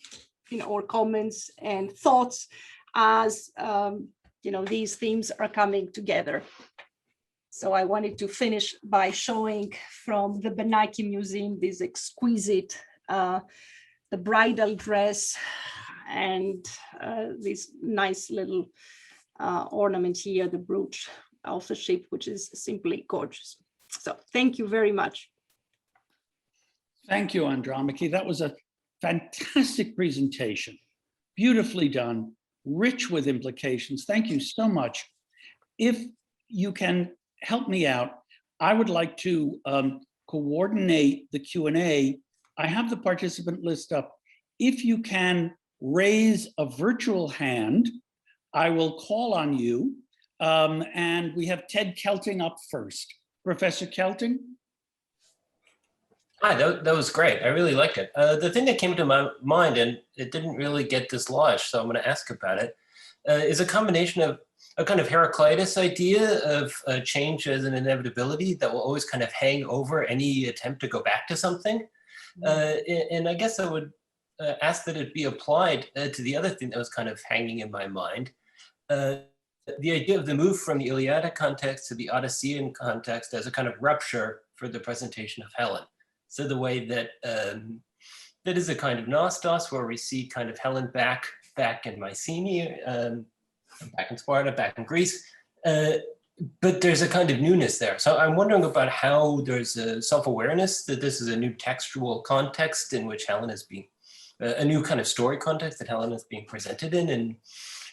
S3: or comments and thoughts as these themes are coming together. So I wanted to finish by showing from the Benaki Museum this exquisite the bridal dress and this nice little ornament here, the brooch of the ship, which is simply gorgeous. So thank you very much.
S1: Thank you, Andromache. That was a fantastic presentation, beautifully done, rich with implications. Thank you so much. If you can help me out, I would like to coordinate the Q&A. I have the participant list up. If you can raise a virtual hand, I will call on you. And we have Ted Kelting up first. Professor Kelting?
S4: Hi, that was great. I really liked it. The thing that came to my mind, and it didn't really get dislodged, so I'm going to ask about it, is a combination of a kind of Heraclitus idea of change as an inevitability that will always kind of hang over any attempt to go back to something. And I guess I would ask that it be applied to the other thing that was kind of hanging in my mind. The idea of the move from the Iliadic context to the Odyssean context as a kind of rupture for the presentation of Helen. So the way that that is a kind of nostos, where we see kind of Helen back in Mycenae, back in Sparta, back in Greece, but there's a kind of newness there. So I'm wondering about how there's a self-awareness that this is a new textual context in which Helen is being, a new kind of story context that Helen is being presented in, and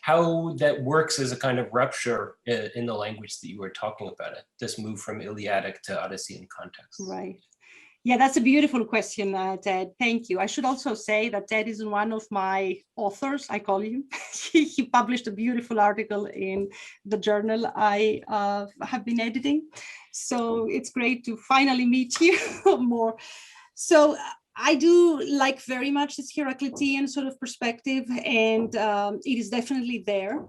S4: how that works as a kind of rupture in the language that you were talking about, this move from Iliadic to Odyssean context.
S3: Right. Yeah, that's a beautiful question, Ted. Thank you. I should also say that Ted is one of my authors, I call him. He published a beautiful article in the journal I have been editing. So it's great to finally meet you more. So I do like very much this Heraclitean sort of perspective, and it is definitely there.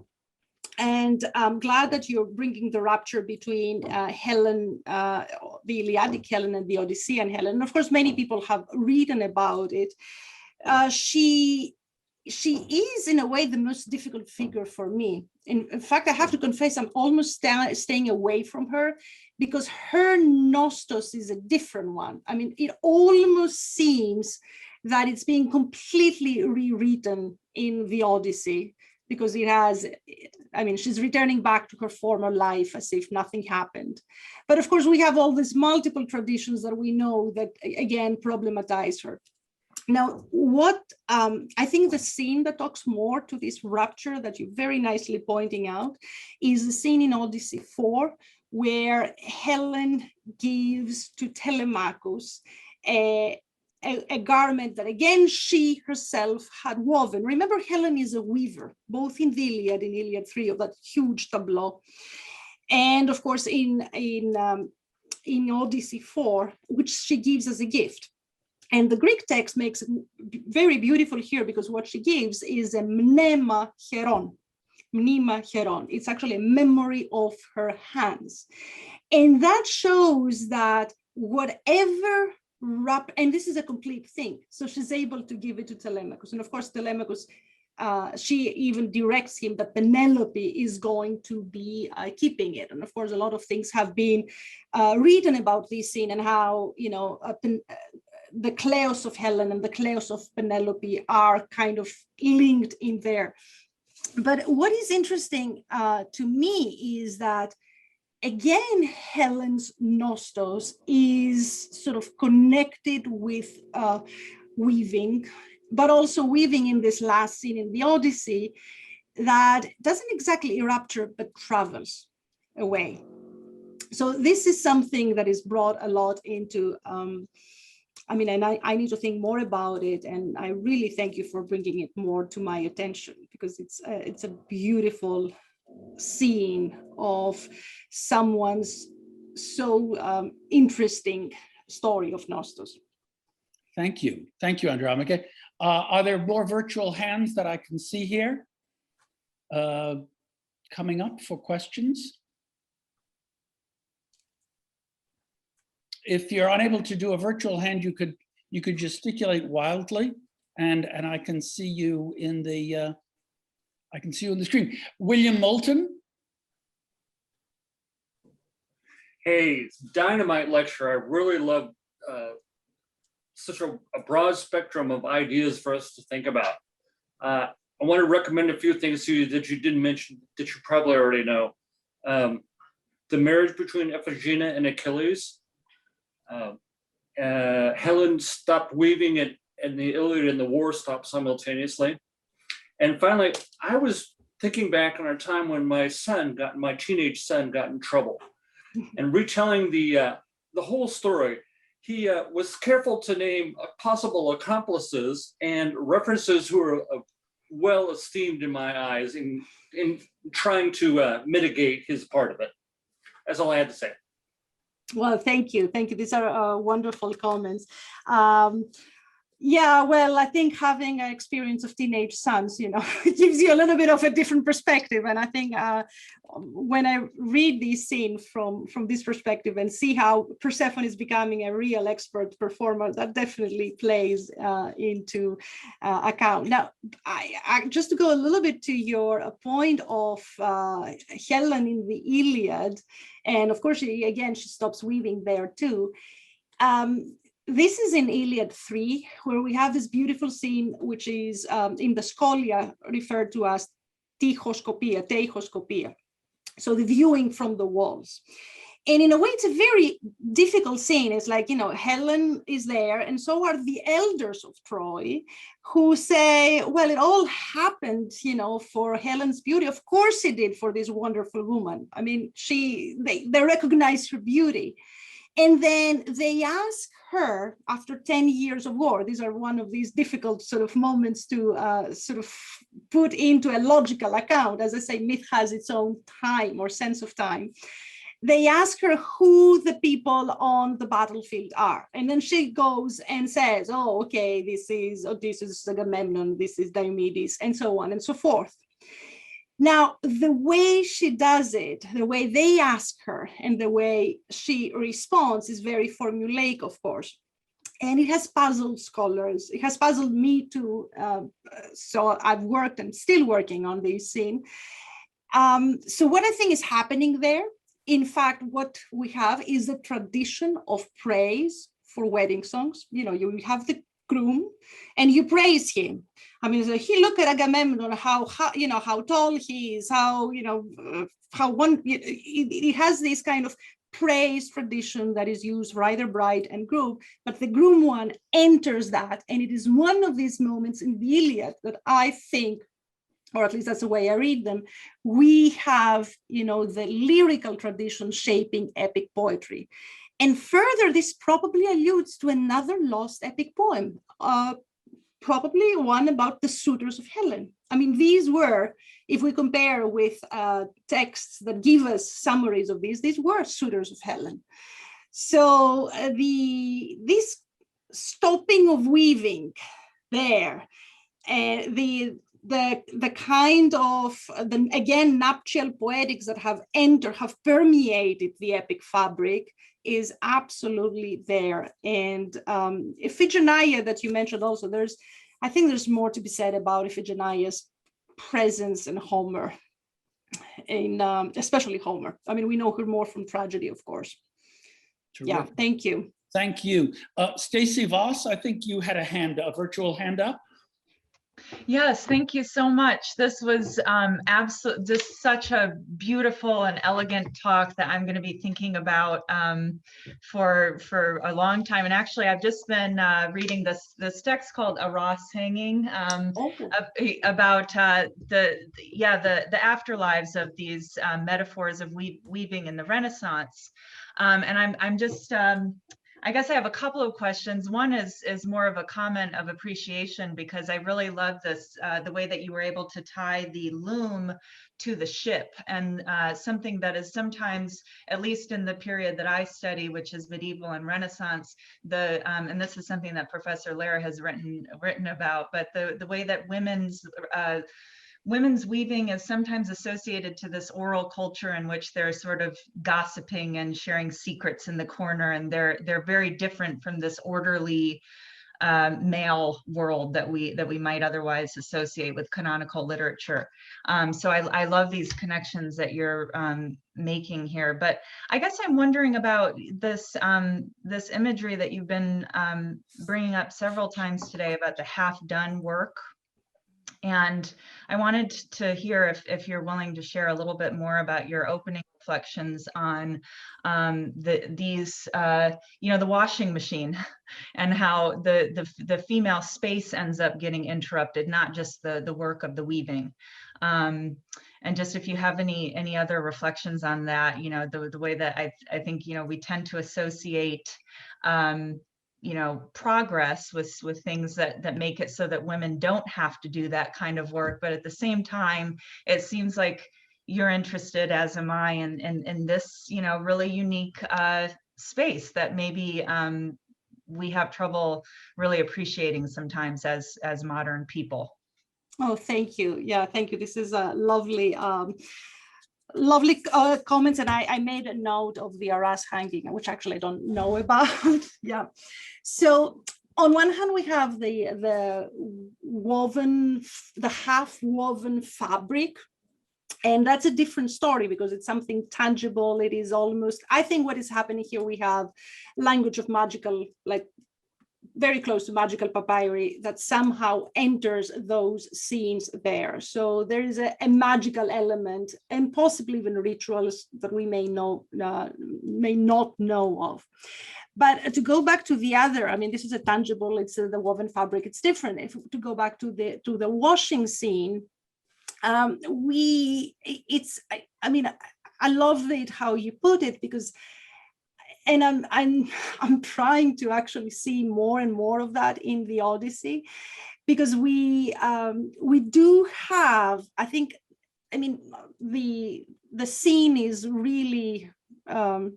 S3: And I'm glad that you're bringing the rupture between Helen, the Iliadic Helen and the Odyssean Helen. And of course, many people have written about it. She is, in a way, the most difficult figure for me. In fact, I have to confess, I'm almost staying away from her, because her nostos is a different one. I mean, it almost seems that it's being completely rewritten in the Odyssey, because it has, I mean, she's returning back to her former life as if nothing happened. But of course, we have all these multiple traditions that we know that, again, problematize her. Now, what I think the scene that talks more to this rupture that you're very nicely pointing out is the scene in Odyssey 4, where Helen gives to Telemachus a garment that, again, she herself had woven. Remember, Helen is a weaver, both in the Iliad, in Iliad 3, of that huge tableau, and of course in Odyssey 4, which she gives as a gift. And the Greek text makes it very beautiful here, because what she gives is a mnema heron. Mnema heron. It's actually a memory of her hands. And that shows that whatever and this is a complete thing. So she's able to give it to Telemachus. And of course, Telemachus, she even directs him that Penelope is going to be keeping it. And of course, a lot of things have been written about this scene, and how, you know, the Kleos of Helen and the Kleos of Penelope are kind of linked in there. But what is interesting to me is that, again, Helen's nostos is sort of connected with weaving, but also weaving in this last scene in the Odyssey that doesn't exactly rupture, but travels away. So this is something that is brought a lot into, I mean, and I need to think more about it. And I really thank you for bringing it more to my attention, because it's a beautiful scene of someone's so interesting story of Nostos.
S1: Thank you. Thank you, Andromache. Are there more virtual hands that I can see here coming up for questions? If you're unable to do a virtual hand, you could gesticulate wildly, and I can see you in the screen. William Moulton.
S5: Hey, dynamite lecture. I really love such a broad spectrum of ideas for us to think about. I want to recommend a few things to you that you didn't mention that you probably already know. The marriage between Iphigenia and Achilles. Helen stopped weaving and the Iliad and the war stopped simultaneously. And finally, I was thinking back on a time when my teenage son got in trouble, and retelling the whole story. He was careful to name possible accomplices and references who are well esteemed in my eyes in trying to mitigate his part of it. That's all I had to say.
S3: Well, thank you. Thank you. These are wonderful comments. Yeah, well, I think having an experience of teenage sons, it gives you a little bit of a different perspective. And I think when I read this scene from this perspective and see how Persephone is becoming a real expert performer, that definitely plays into account. Now, I just to go a little bit to your point of Helen in the Iliad, and of course, she stops weaving there too. This is in Iliad 3, where we have this beautiful scene, which is in the Scholia referred to as teichoskopia, so the viewing from the walls. And in a way, it's a very difficult scene. It's like, Helen is there, and so are the elders of Troy, who say, well, it all happened, for Helen's beauty. Of course it did, for this wonderful woman. I mean, they recognize her beauty. And then they ask her, after 10 years of war, these are one of these difficult sort of moments to sort of put into a logical account. As I say, myth has its own time or sense of time. They ask her who the people on the battlefield are. And then she goes and says, oh, okay, this is Odysseus, Agamemnon, this is Diomedes, and so on and so forth. Now, the way she does it, the way they ask her, and the way she responds is very formulaic, of course. And it has puzzled scholars. It has puzzled me too. So I've worked and still working on this scene. So what I think is happening there, in fact, what we have is a tradition of praise for wedding songs. You have the groom and you praise him. I mean, so look at Agamemnon, how tall he is, it has this kind of praise tradition that is used for either bride and groom, but the groom one enters that. And it is one of these moments in the Iliad that I think, or at least that's the way I read them, we have, the lyrical tradition shaping epic poetry. And further, this probably alludes to another lost epic poem, probably one about the suitors of Helen. I mean, these were, if we compare with texts that give us summaries of these were suitors of Helen. So this stopping of weaving there, the kind of, again, nuptial poetics that have permeated the epic fabric is absolutely there. And Iphigenia that you mentioned also, I think there's more to be said about Iphigenia's presence in Homer, especially Homer. I mean, we know her more from tragedy, of course.
S1: Terrific.
S3: Yeah, thank you.
S1: Thank you. Stacy Voss, I think you had a virtual hand up.
S6: Yes, thank you so much. This was just such a beautiful and elegant talk that I'm going to be thinking about for a long time. And actually, I've just been reading this text called A Ross Hanging about the afterlives of these metaphors of weaving in the Renaissance. And I'm just I guess I have a couple of questions. One is more of a comment of appreciation, because I really love this, the way that you were able to tie the loom to the ship, and something that is sometimes, at least in the period that I study, which is medieval and Renaissance, and this is something that Professor Lehrer has written about, but the way that women's weaving is sometimes associated to this oral culture in which they're sort of gossiping and sharing secrets in the corner, and they're very different from this orderly male world that we might otherwise associate with canonical literature. So I love these connections that you're making here. But I guess I'm wondering about this this imagery that you've been bringing up several times today about the half-done work. And I wanted to hear if you're willing to share a little bit more about your opening reflections on these, the washing machine, and how the female space ends up getting interrupted, not just the work of the weaving. And just if you have any other reflections on that, the way that I think, we tend to associate progress with things that make it so that women don't have to do that kind of work. But at the same time, it seems like you're interested, as am I, in this, really unique space that maybe we have trouble really appreciating sometimes as modern people.
S3: Oh, thank you. Yeah, thank you. This is a lovely comments, and I made a note of the Arras hanging, which actually I don't know about. Yeah. So on one hand, we have the half woven fabric, and that's a different story because it's something tangible. It is almost, I think what is happening here, we have language of magical, like very close to magical papyri that somehow enters those scenes there. So there is a magical element, and possibly even rituals that we may not know of. But to go back to the other, I mean, this is a tangible, it's the woven fabric, it's different. If to go back to the washing scene, I love it how you put it, because, and I'm trying to actually see more and more of that in the Odyssey, because we do have, I think, the scene is really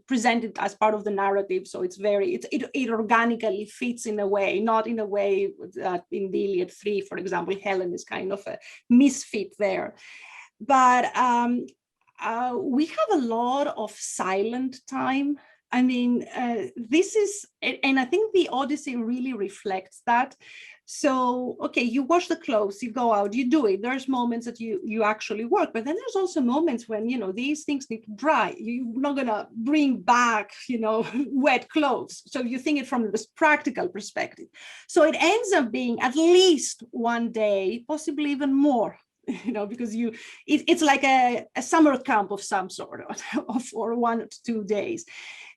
S3: presented as part of the narrative, so it organically fits in a way, not in a way that in the Iliad 3, for example, Helen is kind of a misfit there. But we have a lot of silent time. I mean, this is, and I think the Odyssey really reflects that. So, okay, you wash the clothes, you go out, you do it. There's moments that you actually work, but then there's also moments when, these things need to dry. You're not gonna bring back, wet clothes. So you think it from this practical perspective. So it ends up being at least one day, possibly even more, because it's like a summer camp of some sort for 1 to 2 days.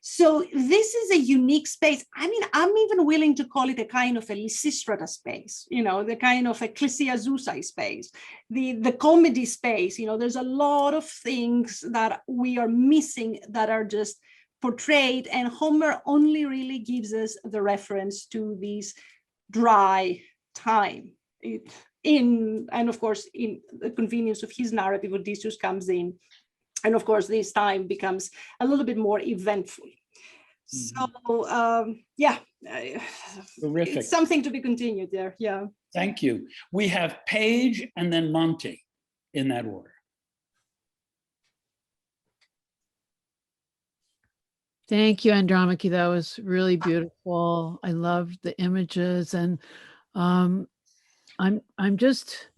S3: So this is a unique space. I mean, I'm even willing to call it a kind of a Lysistrata space, the kind of Ecclesia Zusai space, the comedy space. There's a lot of things that we are missing that are just portrayed, and Homer only really gives us the reference to this dry time. And of course, in the convenience of his narrative, Odysseus comes in. And of course, this time becomes a little bit more eventful. So yeah,
S1: Terrific.
S3: it's something to be continued there. Yeah.
S1: Thank you. We have Paige and then Monty in that order.
S2: Thank you, Andromache. That was really beautiful. I loved the images, and I'm just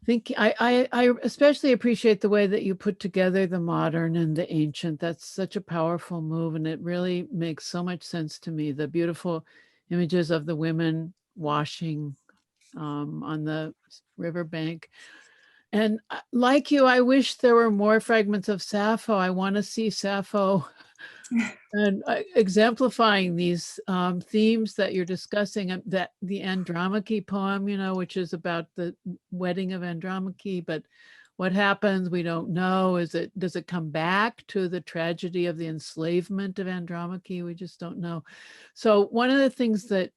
S2: thinking. I especially appreciate the way that you put together the modern and the ancient. That's such a powerful move, and it really makes so much sense to me. The beautiful images of the women washing on the riverbank. And like you, I wish there were more fragments of Sappho. I want to see Sappho and exemplifying these themes that you're discussing, that the Andromache poem, which is about the wedding of Andromache, but what happens, we don't know. Does it come back to the tragedy of the enslavement of Andromache? We just don't know. So one of the things that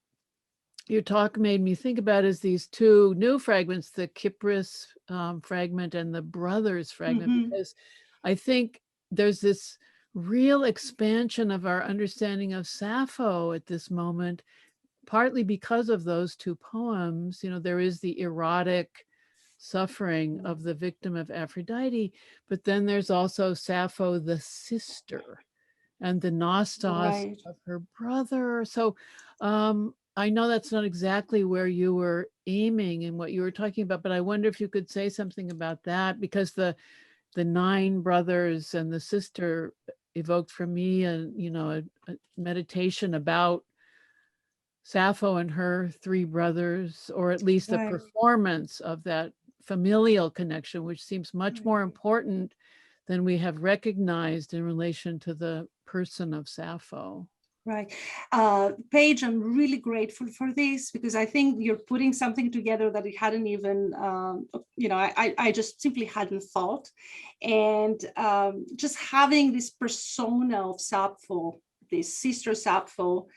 S2: your talk made me think about is these two new fragments, the Kypris fragment and the Brothers fragment, because I think there's this real expansion of our understanding of Sappho at this moment, partly because of those two poems. There is the erotic suffering of the victim of Aphrodite, but then there's also Sappho the sister and the NOSTOS of her brother. So I know that's not exactly where you were aiming and what you were talking about, but I wonder if you could say something about that, because the 9 brothers and the sister evoked for me a meditation about Sappho and her 3 brothers, or at least the performance of that familial connection, which seems much more important than we have recognized in relation to the person of Sappho.
S3: Right. Paige, I'm really grateful for this, because I think you're putting something together that it hadn't even, I just simply hadn't thought. And just having this persona of Sappho, this sister Sappho,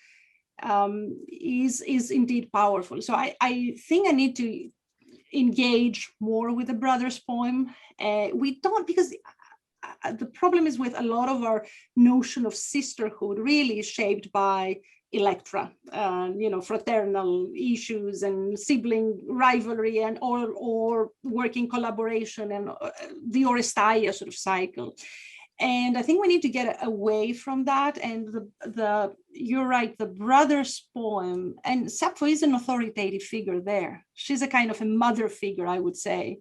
S3: is indeed powerful. So I think I need to engage more with the brothers poem. We don't, because the problem is with a lot of our notion of sisterhood really is shaped by Electra, fraternal issues and sibling rivalry and or working collaboration and the Oresteia sort of cycle. And I think we need to get away from that. And you're right, the brothers poem, and Sappho is an authoritative figure there. She's a kind of a mother figure, I would say.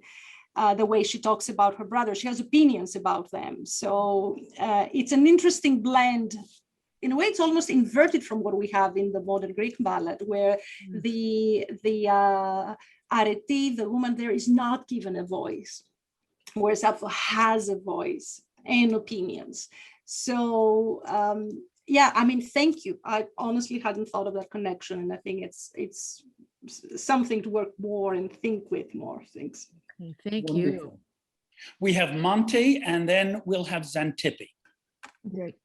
S3: The way she talks about her brother, she has opinions about them. So it's an interesting blend. In a way, it's almost inverted from what we have in the modern Greek ballad, where the arete, the woman there, is not given a voice, whereas Sappho has a voice and opinions. So thank you. I honestly hadn't thought of that connection, and I think it's something to work more and think with more things.
S2: Thank
S1: Wonderful.
S2: you.
S1: We have Monty, and then we'll have Xantippe.
S2: Great.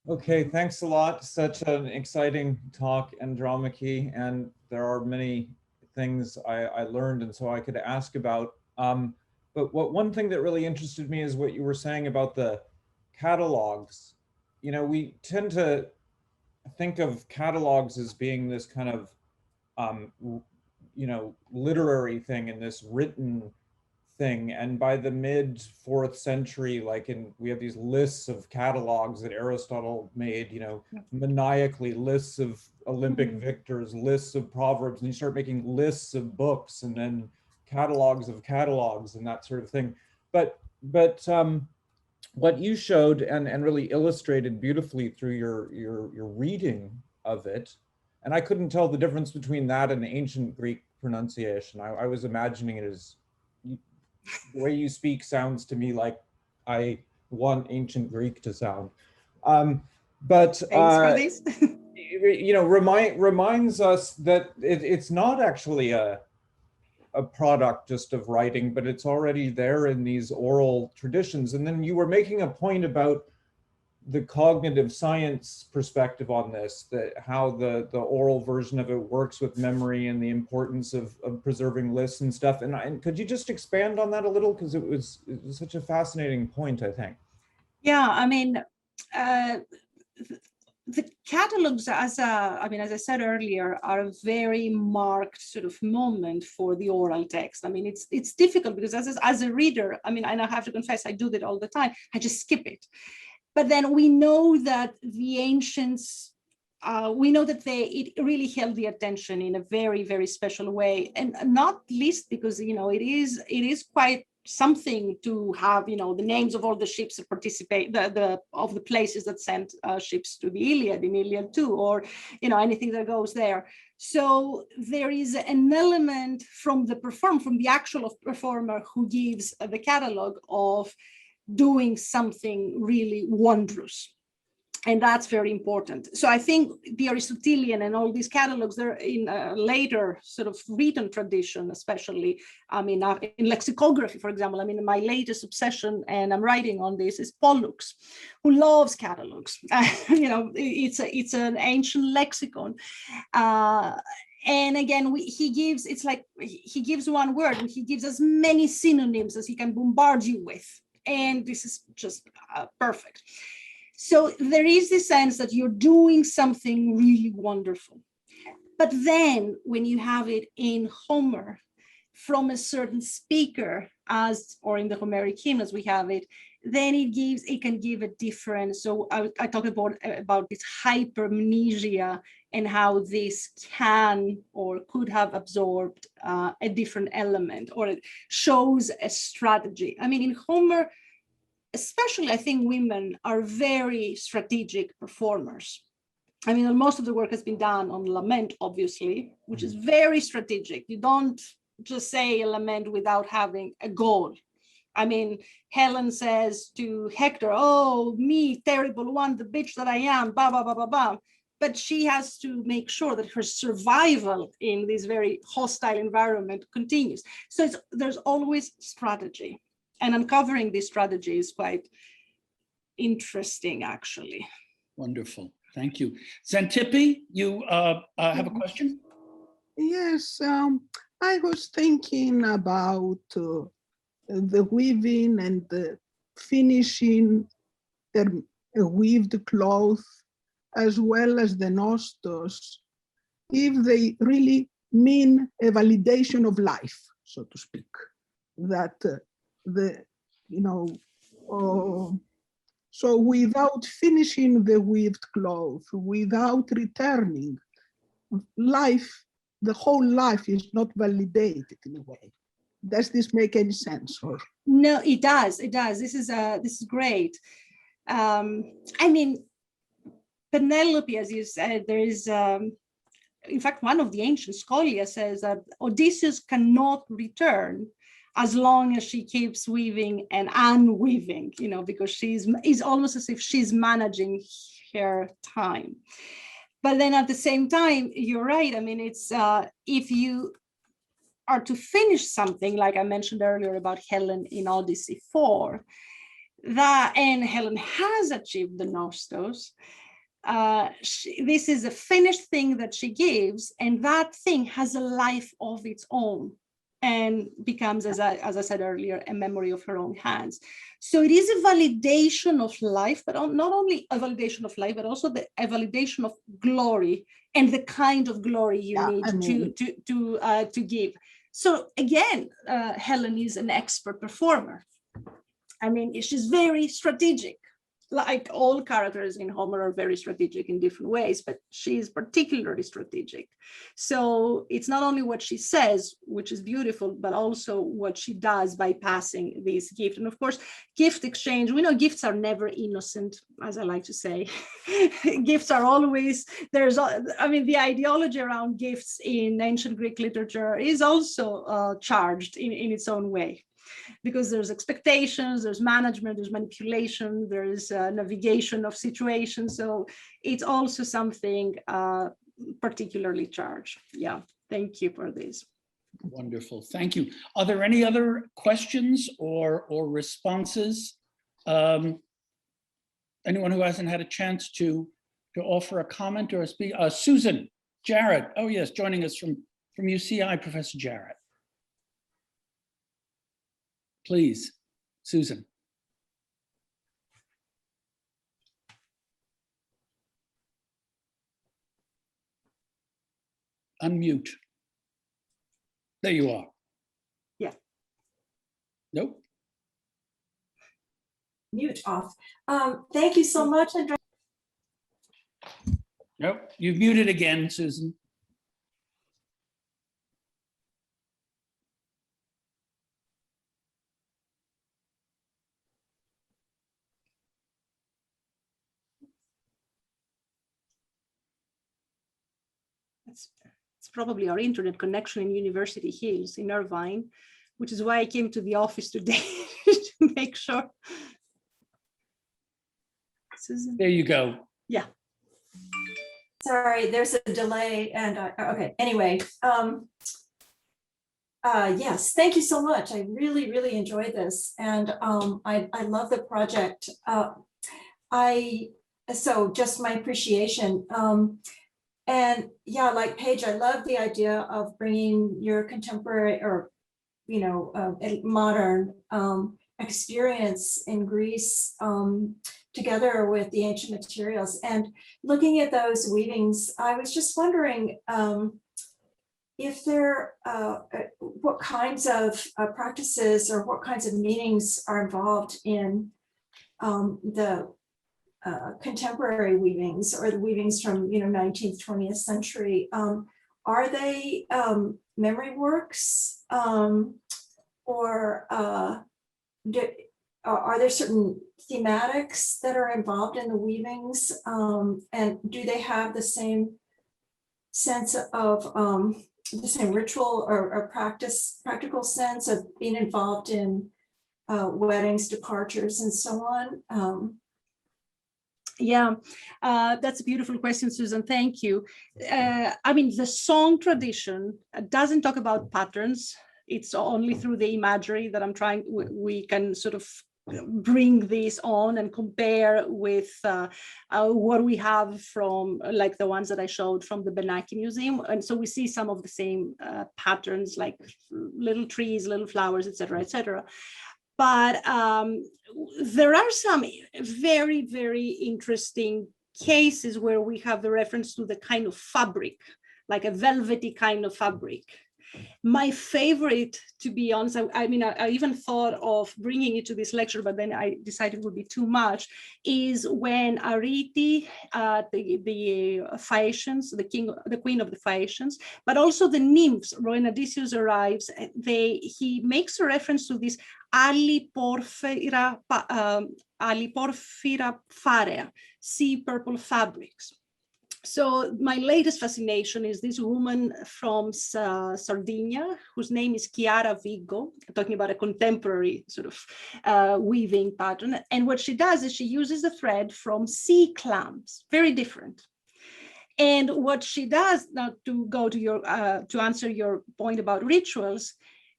S7: Okay, thanks a lot. Such an exciting talk, Andromache, and there are many things I learned and so I could ask about. But one thing that really interested me is what you were saying about the catalogs. We tend to think of catalogs as being this kind of literary thing and this written thing. And by the mid 4th century, we have these lists of catalogs that Aristotle made, maniacally, lists of Olympic victors, lists of proverbs, and you start making lists of books and then catalogs of catalogs and that sort of thing. But what you showed and really illustrated beautifully through your reading of it, and I couldn't tell the difference between that and ancient Greek pronunciation. I was imagining it as, the way you speak sounds to me like I want ancient Greek to sound. But
S3: thanks for this.
S7: Reminds us that it's not actually a product just of writing, but it's already there in these oral traditions. And then you were making a point about the cognitive science perspective on this, that how the oral version of it works with memory and the importance of preserving lists and stuff. And could you just expand on that a little? Because it was such a fascinating point, I think.
S3: Yeah, I mean, the catalogs, as I said earlier, are a very marked sort of moment for the oral text. I mean, it's difficult because as a reader, I mean, and I have to confess, I do that all the time. I just skip it. But then we know that the ancients, we know that it really held the attention in a very, very special way, and not least because, you know, it is quite something to have, you know, the names of all the ships that participate, of the places that sent ships to the Iliad in Iliad 2, or, you know, anything that goes there. So there is an element from the actual performer who gives the catalog of doing something really wondrous. And that's very important. So I think the Aristotelian and all these catalogs, they're in a later sort of written tradition, especially, I mean, in lexicography, for example. I mean, my latest obsession, and I'm writing on this, is Pollux, who loves catalogs. You know, it's an ancient lexicon. And again, he gives one word, and he gives as many synonyms as he can bombard you with. And this is just perfect. So there is this sense that you're doing something really wonderful. But then when you have it in Homer from a certain speaker, or in the Homeric Hymn as we have it, then it can give a different, so I talk about this hypermnesia and how this can or could have absorbed a different element, or it shows a strategy. I mean, in Homer, especially, I think women are very strategic performers. I mean, most of the work has been done on lament, obviously, which is very strategic. You don't just say a lament without having a goal. I mean, Helen says to Hector, "Oh, me, terrible one, the bitch that I am, blah, blah, blah, blah, blah." But she has to make sure that her survival in this very hostile environment continues. So there's always strategy. And uncovering this strategy is quite interesting, actually.
S1: Wonderful. Thank you. Xantippe, you have a question?
S8: Yes, I was thinking about the weaving and the finishing the weaved cloth, as well as the nostos, if they really mean a validation of life, so to speak, that so without finishing the weaved cloth, without returning, life, the whole life is not validated in a way. Does this make any sense? Or?
S3: No, it does. It does. This is great. I mean, Penelope, as you said, there is, in fact, one of the ancient scholia says that Odysseus cannot return as long as she keeps weaving and unweaving, you know, because it's almost as if she's managing her time. But then at the same time, you're right. I mean, it's if you are to finish something, like I mentioned earlier about Helen in Odyssey 4, and Helen has achieved the nostos, this is a finished thing that she gives, and that thing has a life of its own and becomes, as I said earlier, a memory of her own hands. So it is a validation of life, but not only a validation of life, but also a validation of glory and the kind of glory you need to give. So again, Helen is an expert performer. I mean, she's very strategic. Like all characters in Homer are very strategic in different ways, but she is particularly strategic. So it's not only what she says, which is beautiful, but also what she does by passing this gift. And of course, gift exchange, we know gifts are never innocent, as I like to say. Gifts are always, I mean, the ideology around gifts in ancient Greek literature is also charged in its own way. Because there's expectations, there's management, there's manipulation, there's navigation of situations. So it's also something particularly charged. Yeah, thank you for this.
S1: Wonderful, thank you. Are there any other questions or responses? Anyone who hasn't had a chance to offer a comment or a speak? Susan Jarrett, oh yes, joining us from UCI, Professor Jarrett. Please, Susan. unmute. There you are.
S9: Yeah.
S1: Nope.
S9: Mute off. Thank you so much, Andrea.
S1: Nope. You've muted again, Susan.
S3: It's probably our internet connection in University Hills in Irvine, which is why I came to the office today to make sure. Susan?
S1: There you go.
S3: Yeah.
S9: Sorry, there's a delay and okay, anyway. Yes, thank you so much. I really, really enjoyed this. And I love the project. So just my appreciation. And yeah, like Paige, I love the idea of bringing your contemporary or, you know, modern experience in Greece together with the ancient materials. And looking at those weavings, I was just wondering if there, what kinds of practices or what kinds of meanings are involved in the contemporary weavings or the weavings from, you know, 19th, 20th century. Are they memory works or are there certain thematics that are involved in the weavings? And do they have the same sense of the same ritual or practical sense of being involved in weddings, departures, and so on?
S3: Yeah, that's a beautiful question, Susan. Thank you. I mean, the song tradition doesn't talk about patterns. It's only through the imagery that I'm trying, we can sort of bring this on and compare with what we have from like the ones that I showed from the Benaki Museum. And so we see some of the same patterns like little trees, little flowers, et cetera, et cetera. But there are some very, very interesting cases where we have the reference to the kind of fabric, like a velvety kind of fabric. My favorite, to be honest, I mean, I even thought of bringing it to this lecture, but then I decided it would be too much, is when Arete, the Phaeacians, the queen of the Phaeacians, but also the nymphs, when Odysseus arrives, he makes a reference to this aliporphyra pharea, sea purple fabrics. So my latest fascination is this woman from Sardinia, whose name is Chiara Vigo, talking about a contemporary sort of weaving pattern. And what she does is she uses a thread from sea clams, very different. And what she does, now to go to your, to answer your point about rituals,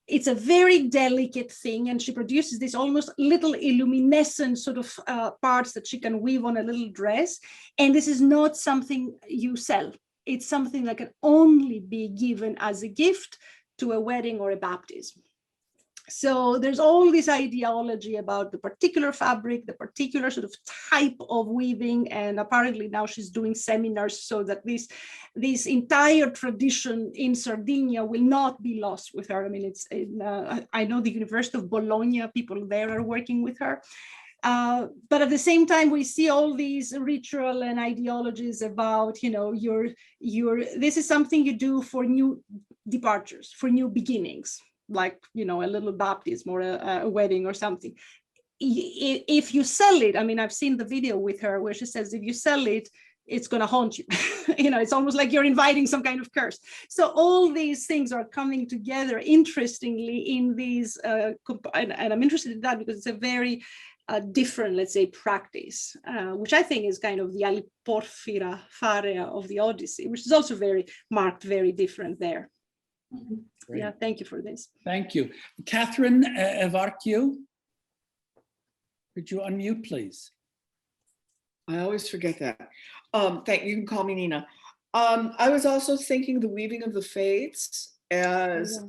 S3: it's a very delicate thing, and she produces this almost little illuminescent sort of parts that she can weave on a little dress. And this is not something you sell. It's something that can only be given as a gift to a wedding or a baptism. So there's all this ideology about the particular fabric, the particular sort of type of weaving, and apparently now she's doing seminars so that this entire tradition in Sardinia will not be lost with her. I mean, I know the University of Bologna, people there are working with her. But at the same time, we see all these ritual and ideologies about, you know, this is something you do for new departures, for new beginnings, like, you know, a little baptism or a wedding or something. If you sell it, I mean, I've seen the video with her where she says, if you sell it, it's going to haunt you. You know, it's almost like you're inviting some kind of curse. So all these things are coming together interestingly in these, and I'm interested in that because it's a very different, let's say, practice, which I think is kind of the aliporphyra pharea of the Odyssey, which is also very marked, very different there.
S1: Great.
S3: Yeah, thank you for this.
S1: Thank you. Catherine Evarchio, could you unmute, please?
S10: I always forget that. Thank you. You can call me Nina. I was also thinking the weaving of the fates as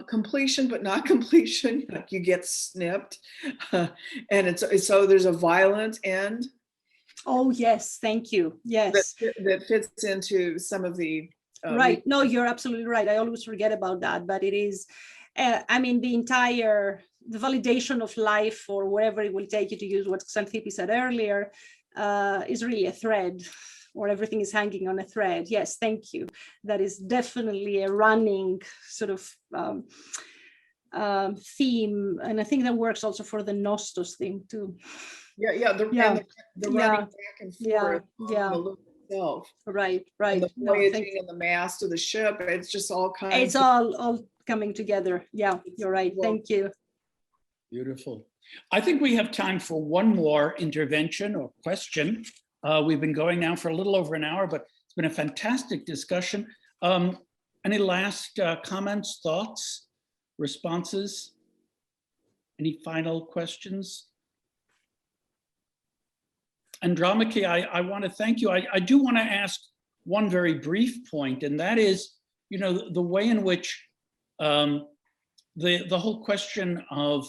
S10: completion, but not completion. Like you get snipped, and it's so there's a violent end.
S3: Oh yes, thank you. Yes,
S10: that fits into some of the
S3: Right. No, you're absolutely right. I always forget about that, but it is, I mean, the validation of life, or wherever it will take you, to use what Xanthippe said earlier, is really a thread, or everything is hanging on a thread. Yes, thank you. That is definitely a running sort of theme. And I think that works also for the NOSTOS theme too.
S10: Yeah, the running back and forth
S3: yeah.
S10: the loop itself.
S3: Right.
S10: And the voyaging and the mast of the ship, it's just all kinds.
S3: It's all coming together. Yeah, you're right. Thank you.
S1: Beautiful. I think we have time for one more intervention or question. We've been going now for a little over an hour, but it's been a fantastic discussion. Any last comments, thoughts, responses? Any final questions? Andromache, I want to thank you. I do want to ask one very brief point, and that is, you know, the way in which the whole question of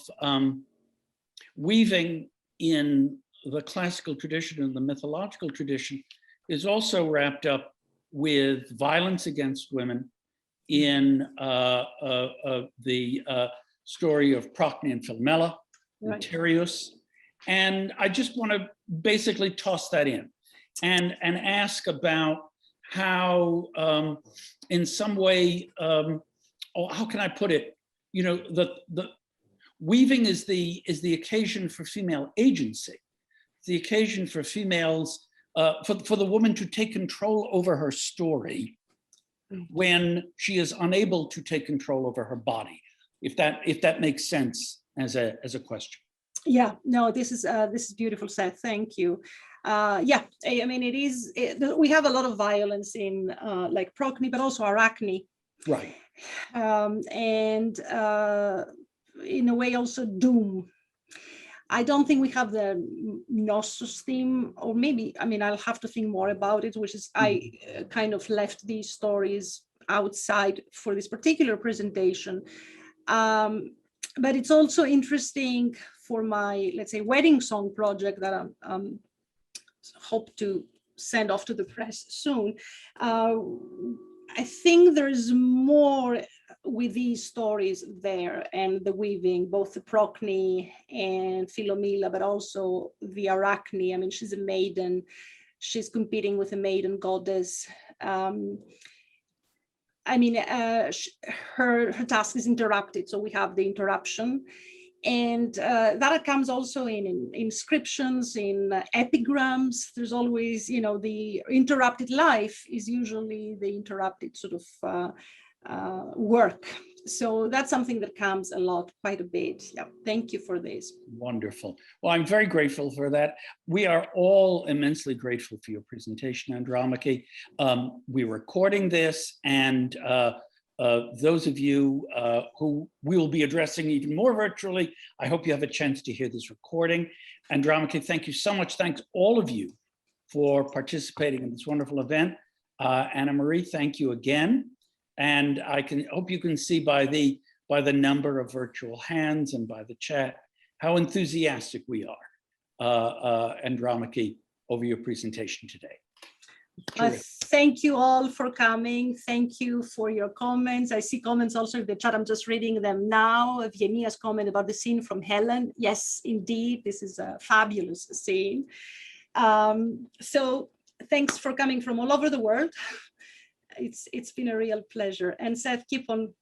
S1: weaving in the classical tradition and the mythological tradition is also wrapped up with violence against women in the story of Procne and Philomela,
S3: Right.
S1: Tereus. And I just want to basically toss that in and ask about how, in some way, how can I put it? You know, the weaving is the occasion for female agency, the occasion for females, for the woman to take control over her story when she is unable to take control over her body. If that makes sense as a question.
S3: Yeah, no, this is beautiful, Seth. Thank you. Yeah, I mean, we have a lot of violence in like Procne, but also Arachne.
S1: Right.
S3: And in a way also doom. I don't think we have the NOSTOS theme, or maybe, I mean, I'll have to think more about it, which is I kind of left these stories outside for this particular presentation. But it's also interesting for my, let's say, wedding song project that I hope to send off to the press soon. I think there's more with these stories there, and the weaving, both the Procne and Philomela, but also the Arachne. I mean, she's a maiden. She's competing with a maiden goddess. I mean, her task is interrupted, so we have the interruption. And that comes also in inscriptions, in epigrams. There's always, you know, the interrupted life is usually the interrupted sort of work. So that's something that comes a lot, quite a bit. Yeah, thank you for this.
S1: Wonderful. Well, I'm very grateful for that. We are all immensely grateful for your presentation, Andromache. We're recording this, and those of you who we will be addressing even more virtually, I hope you have a chance to hear this recording. Andromache, thank you so much. Thanks all of you for participating in this wonderful event. Anna Marie, thank you again. And I hope you can see by the number of virtual hands and by the chat how enthusiastic we are, Andromache, over your presentation today.
S3: Thank you all for coming. Thank you for your comments. I see comments also in the chat. I'm just reading them now. Vienia's comment about the scene from Helen. Yes, indeed, this is a fabulous scene. So thanks for coming from all over the world. It's been a real pleasure. And Seth, keep on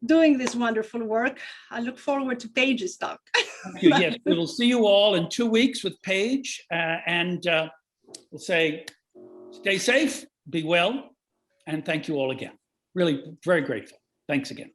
S3: doing this wonderful work. I look forward to Paige's talk.
S1: Thank you. Yes, we will see you all in 2 weeks with Paige, and we'll say, stay safe, be well, and thank you all again. Really very grateful. Thanks again.